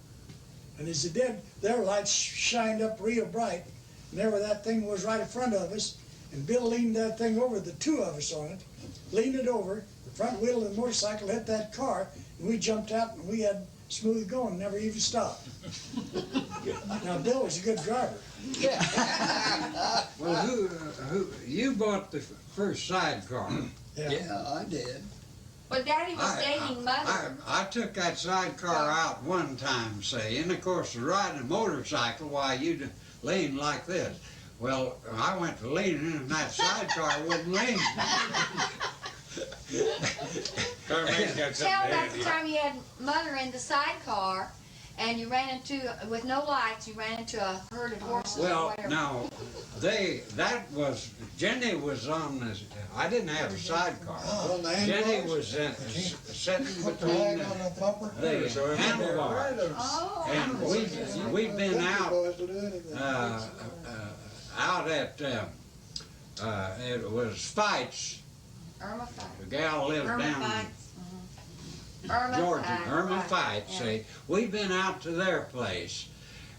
And as he did, their lights shined up real bright. And there where that thing was right in front of us. And Bill leaned that thing over, the 2 of us on it, leaned it over. The front wheel of the motorcycle hit that car, and we jumped out, and we had smooth going, never even stopped. Now, Bill was a good driver. Yeah. Well, who you bought the first sidecar? Yeah, I did. Well, Daddy was dating Mother. I took that sidecar out one time, say, and of course, riding a motorcycle, why, you'd lean like this. Well, I went to leaning, and that sidecar wouldn't lean. Tell about the time you had Mother in the sidecar, and you ran into, with no lights, you ran into a herd of horses or Well, whatever. now, Jenny was on this, I didn't have a sidecar. Jenny was sitting between the handlebars. Oh. And we'd been out at, it was Fights. Irma Fights. The gal lived Irma down Fights. in Irma Georgia, Fights, Irma right, Fights, yeah. see. We'd been out to their place,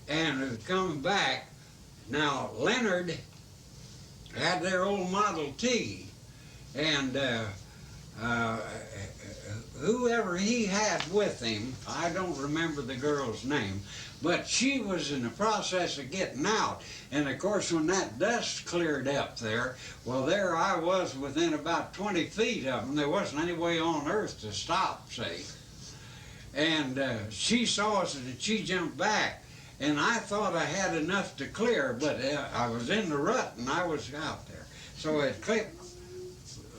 and we coming back. Now, Leonard had their old Model T, and whoever he had with him, I don't remember the girl's name, but she was in the process of getting out. And of course, when that dust cleared up there, well, there I was within about 20 feet of them. There wasn't any way on earth to stop, see. And she saw us and she jumped back. And I thought I had enough to clear, but I was in the rut and I was out there. So it clipped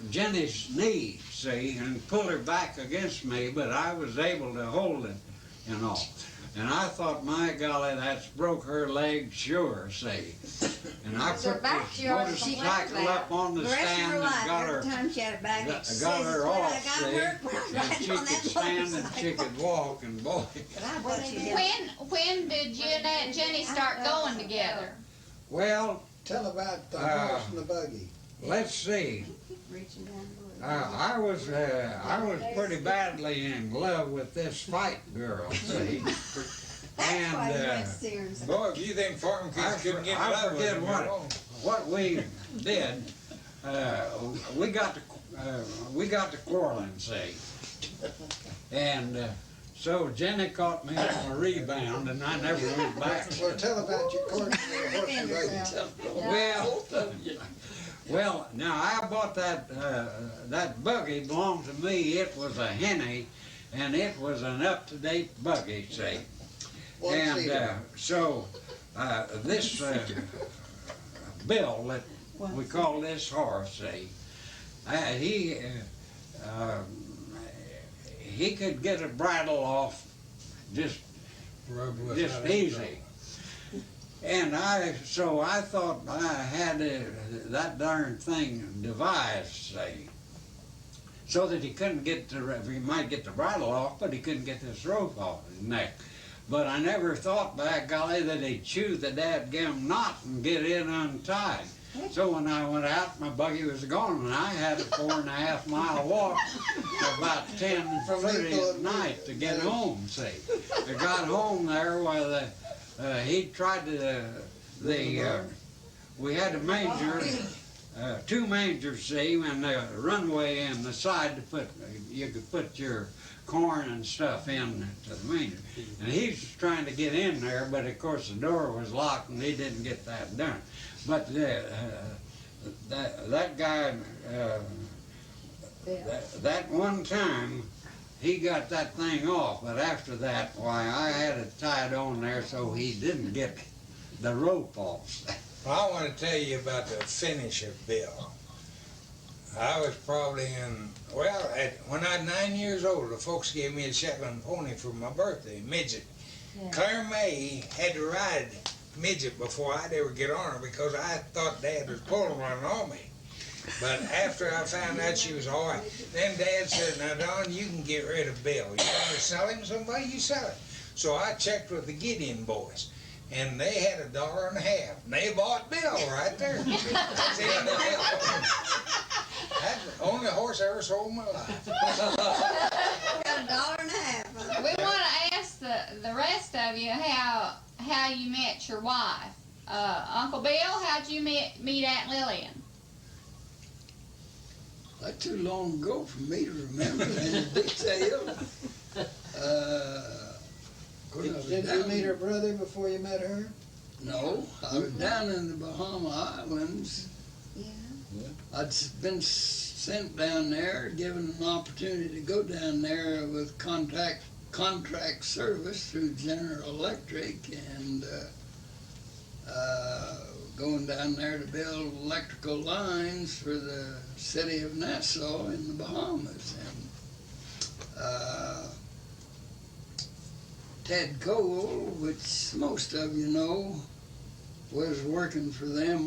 Jenny's knee, see, and pulled her back against me, but I was able to hold it, you know. And I thought, my golly, that's broke her leg sure, see. And I put the motorcycle up on the stand and got her, got her off, see. And she could stand and she could walk, and boy. When did you and Aunt Jenny start going together? Well, tell about the horse and the buggy. Let's see. I was pretty badly in love with this fight girl, see. And boy, if you think farm kids couldn't get in love with forget them, what we did. We got to quarreling, see. And so Jenny caught me on a rebound, and I never went back. Well, tell about your courting with the horse and buggy. Well, now I bought that buggy belonged to me. It was a Henny, and it was an up-to-date buggy, see. And so this Bill that we call this horse, see, he could get a bridle off just easy. And so I thought I had that darn thing devised, say, so that he couldn't get he might get the bridle off, but he couldn't get this rope off his neck. But I never thought, by golly, that he'd chew the dadgum knot and get it untied. So when I went out, my buggy was gone, and I had a 4.5 mile walk to about 10:30 at night to get home, see. I got home there while he tried we had a manger, 2 mangers, see, and the runway and the side to put, you could put your corn and stuff in to the manger. And he's trying to get in there, but of course the door was locked and he didn't get that done. But that guy, that one time, he got that thing off, but after that, why, I had it tied on there so he didn't get the rope off. Well, I want to tell you about the finish of Bill. I was probably when I was 9 years old, the folks gave me a Shetland pony for my birthday, Midget. Yeah. Claire May had to ride Midget before I'd ever get on her because I thought Dad was pulling one on me. But after I found out she was all right, then Dad said, now Don, you can get rid of Bill. You want to sell him somebody, you sell him. So I checked with the Gideon boys, and they had $1.50, and they bought Bill right there. That's the end of Bill. That's the only horse I ever sold in my life. Got $1.50. We want to ask the rest of you how you met your wife. Uncle Bill, how'd you meet Aunt Lillian? That's too long ago for me to remember in detail. Did you meet her brother before you met her? No, I was down in the Bahama Islands. Yeah. I'd been sent down there, given an opportunity to go down there with contract service through General Electric, and going down there to build electrical lines for the city of Nassau in the Bahamas. And Ted Cole, which most of you know, was working for them,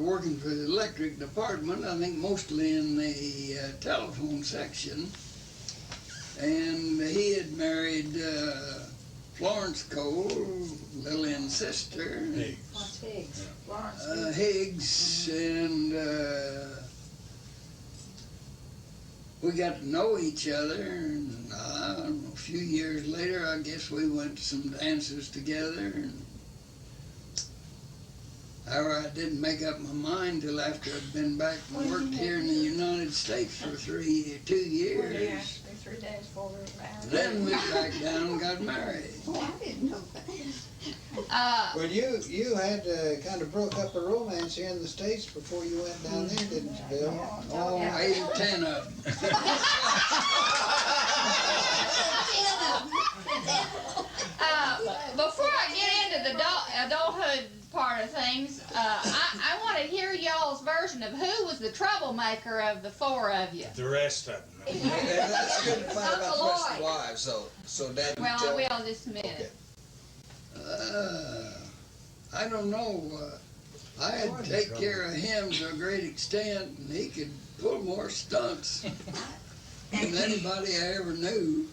working for the electric department, I think mostly in the telephone section. And he had married Florence Cole, Lillian's sister. Higgs. Higgs, and we got to know each other, and I don't know, a few years later, I guess we went to some dances together, and however, I didn't make up my mind till after I'd been back and worked here in the United States for 2 years. 3 days before we were married. Then went back down and got married. Oh, I didn't know that. Well, you had kind of broke up a romance here in the States before you went down there, didn't you, Bill? Oh, 8 or 10 of them. Before I get into the adulthood part of things, I want to hear y'all's version of who was the troublemaker of the 4 of you. The rest of them. That's good to find about the rest of the Lloyd. wives, so Dad can Well, I tell. will in just a minute. I don't know. I had to take care of him to a great extent, and he could pull more stunts than anybody I ever knew.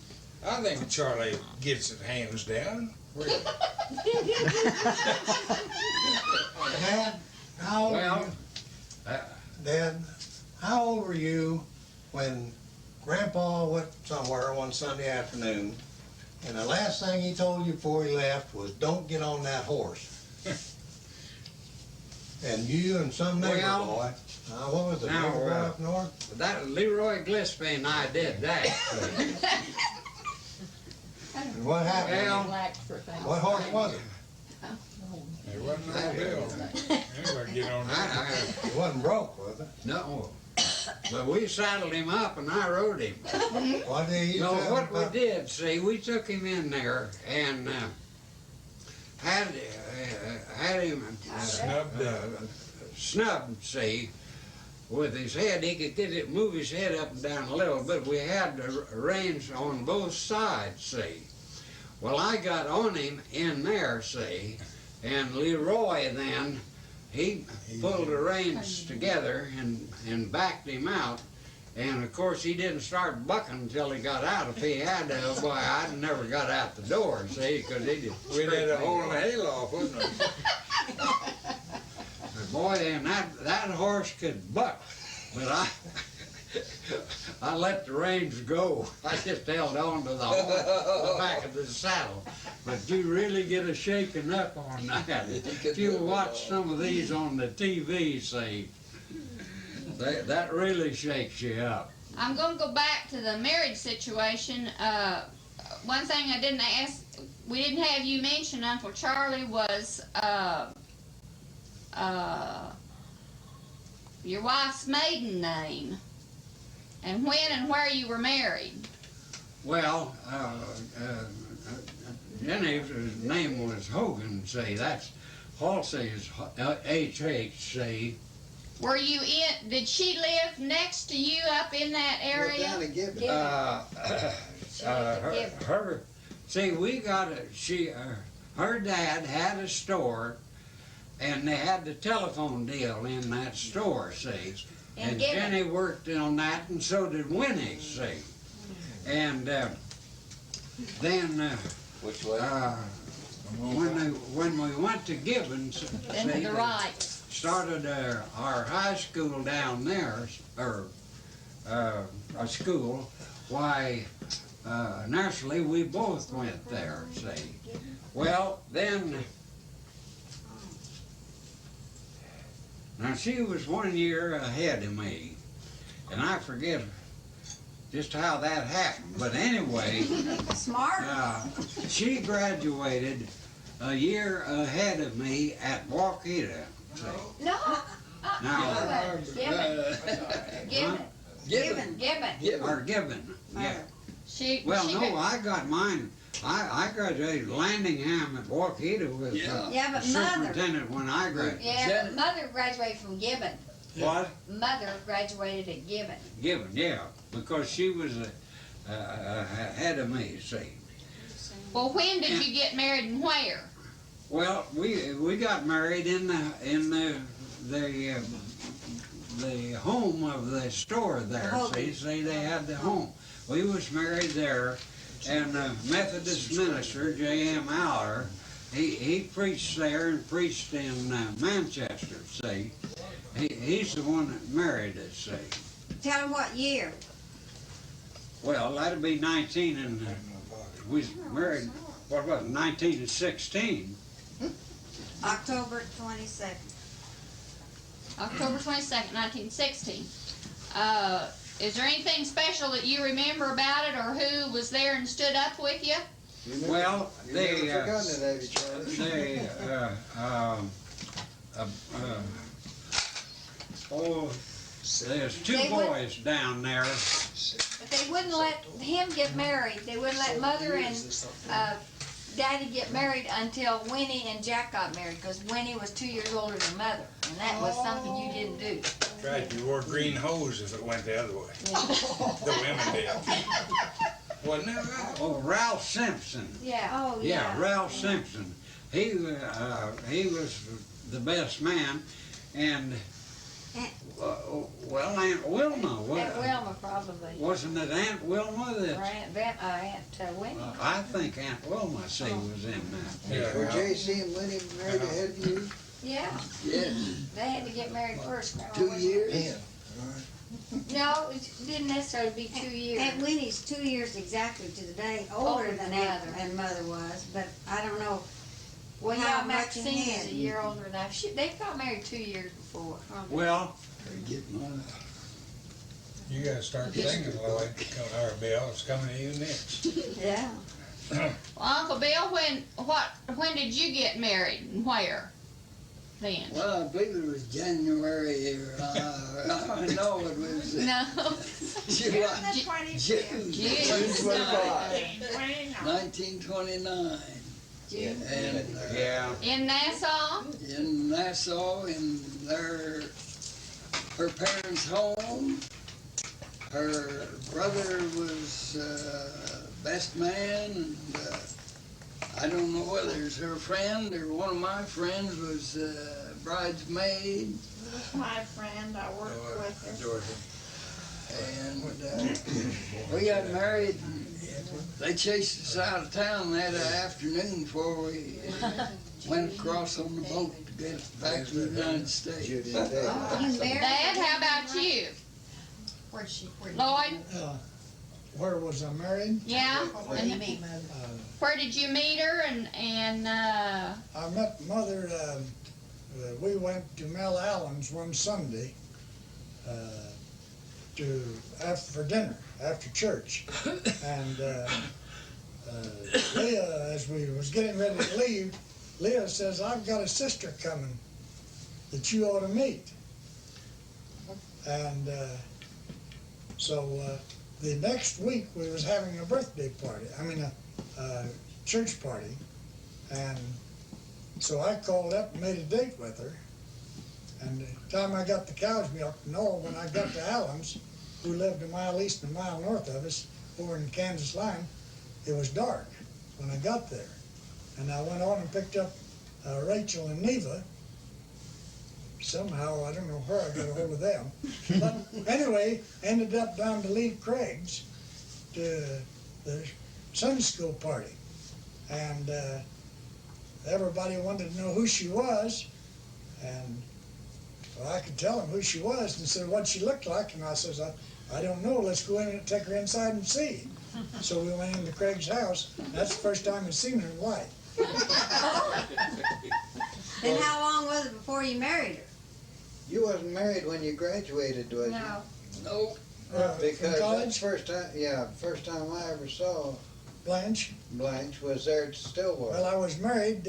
I think Charlie gets it hands down. Really. Dad, how old were Well, you? Dad, how old were you when Grandpa went somewhere one Sunday afternoon, and the last thing he told you before he left was, "Don't get on that horse"? And you and some neighbor Well, boy, what was it, now, neighbor boy up north? that Leroy Gillespie and I did that. And what happened? Well, What horse was it? It wasn't no bill. Anybody get on that? It wasn't broke, was it? No, but we saddled him up and I rode him. What did he No, tell what about? we did, see, we took him in there and had him snubbed, see, with his head. He could get it, move his head up and down a little bit. We had the reins on both sides, see. Well, I got on him in there, see, and Leroy then, he pulled the reins together and backed him out. And of course, he didn't start bucking until he got out. If he had to, boy, I'd never got out the door, see, because he just We had a whole hail off, wasn't it? But boy, and that horse could buck, but I let the reins go. I just held on to the back of the saddle. But you really get a shaking up on that. If you watch some of these on the TV, see, that really shakes you up. I'm going to go back to the marriage situation. One thing I didn't ask, we didn't have you mention, Uncle Charlie, was your wife's maiden name, and when and where you were married. Well, Jenny's name was Hogan, see, that's Halsey's H-H-C. Were you in, did she live next to you up in that area? Down in Gibbon. See, we got her dad had a store, and they had the telephone deal in that store, see. And Jenny worked on that, and so did Winnie, see. And then Which way? when we went to Gibbons, Then to the right. started our high school down there, or a school, why, naturally, we both went there, see. Well, then, now she was 1 year ahead of me, and I forget just how that happened, but anyway, Smart. she graduated a year ahead of me at Waukeeta. See. No. Now, Give it. Give it. Gibbon. or Gibbon, yeah. Well, She no, I got mine. I graduated Landingham at Waukeeta was Yeah, but superintendent when I graduated. Yeah, but mother graduated from Gibbon. What? Mother graduated at Gibbon. Gibbon, yeah, because she was ahead of me, see. Well, when did you get married and where? Well, we got married in the home of the store there. See, they had the home. We was married there, and the Methodist minister J.M. Aller, he preached there and preached in Manchester. See, he's the one that married us. See. Tell him what year. Well, that'd be 19 and we was married. What was it, 19 and 16? October 22nd. October 22nd, 1916. Is there anything special that you remember about it, or who was there and stood up with you? Well, they, Never forgotten it, have you, Charlie? There's two boys down there. But they wouldn't let him get married. They wouldn't let mother and daddy get married until Winnie and Jack got married, because Winnie was 2 years older than mother, and that was something you didn't do. That's right, you wore green hose if it went the other way. The women did. Wasn't that right? Oh, Ralph Simpson. Yeah. Oh, Yeah, Ralph Simpson. He was the best man, and well, Aunt Wilma. Aunt Wilma, probably. Wasn't it Aunt Wilma that? Or Aunt Winnie. I think Aunt Wilma was in that. Yeah. Were J.C. and Winnie married ahead of you? Yeah. Yes. They had to get married first. Grandma 2 wasn't- years? No, it didn't necessarily be 2 years. Aunt Winnie's 2 years exactly to the day older than Aunt Mother was, but I don't know Well, how yeah, much Maxine is ahead. a year older than that. They got married 2 years before. Well, You gotta start singing, Lloyd, or Bill, it's coming to you next. Yeah. Well, Uncle Bill, when did you get married and where? Then? Well, I believe it was January, I know it was No. July, June June. 25, 1929. And yeah. In Nassau? in Nassau, in her parents' home. Her brother was best man, and I don't know whether it's her friend or one of my friends was bridesmaid. My friend, I worked with her. And we got married. And they chased us out of town that afternoon before we went across on the boat to get back to the United States. Dad, how about you? Lloyd? Where was I married? Yeah? Where did you meet? Where did you meet her and I met Mother, we went to Mel Allen's one Sunday for dinner, after church. And Leah, as we was getting ready to leave, Leah says, I've got a sister coming that you ought to meet. And so the next week we was having a birthday party, a church party. And so I called up and made a date with her. And the time I got the cow's milk, when I got to Allen's, who lived a mile east and a mile north of us, over in the Kansas line, it was dark when I got there. And I went on and picked up Rachel and Neva. Somehow, I don't know where I got a hold of them. But anyway, ended up down to Lee Craig's to the Sunday school party. And everybody wanted to know who she was. And well, I could tell them who she was and said what she looked like. And I says, I don't know, let's go in and take her inside and see. So we went into Craig's house. That's the first time I'd seen her in life. And how long was it before you married her? You wasn't married when you graduated, was you? No. No. Because from that's first time I ever saw Blanche? Blanche was there at Stillwater. Well, I was married.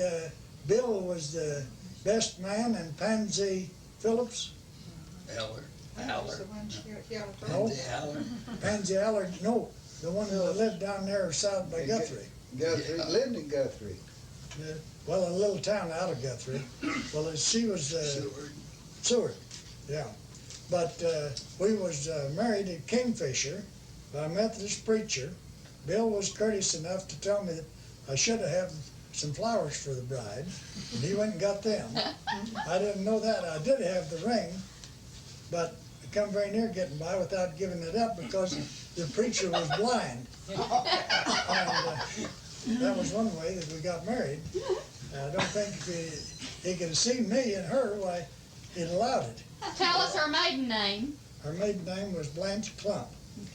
Bill was the best man, and Pansy Phillips, Haller. No, Haller. Pansy Allard, no, the one that lived down there south by Guthrie. Guthrie, lived in Guthrie. Well, a little town out of Guthrie. Well, she was, Seward, yeah. But, we was married at Kingfisher by a Methodist preacher. Bill was courteous enough to tell me that I should have had some flowers for the bride, and he went and got them. I didn't know that. I did have the ring, but I come very near getting by without giving it up because the preacher was blind. And, that was one way that we got married. I don't think if he could have seen me and her, why, he'd allowed it. Tell us her maiden name. Her maiden name was Blanche Clump.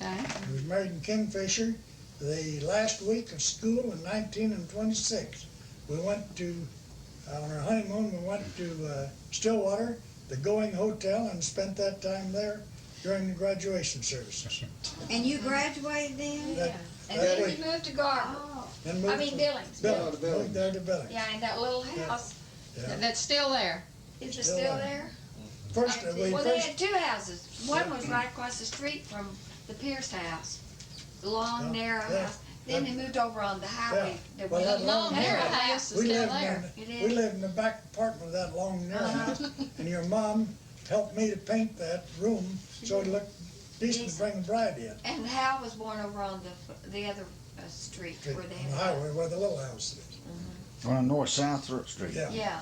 Okay. She was married in Kingfisher the last week of school in 1926. We went to, on our honeymoon, we went to Stillwater, the Going Hotel, and spent that time there during the graduation services. And you graduated then? That- And that then week. we moved to Garber. Then I moved mean to Billings. Billings. Moved there to Billings. Yeah, in that little house. Yeah. That's still there. Is it Still still there. there? First, we Well, they first, had two houses. One was right across the street from the Pierce house. The long, Yeah, narrow yeah. house. Then they moved over on the highway. Yeah. That Well, we that The long long narrow narrow house is we still lived there. It in, is. we lived in the back apartment of that long narrow house. And your mom helped me to paint that room so it looked decent to bring the bride in. And Hal was born over on the other street where they On had. the highway where the little house is. On North South Street. Yeah. Yeah.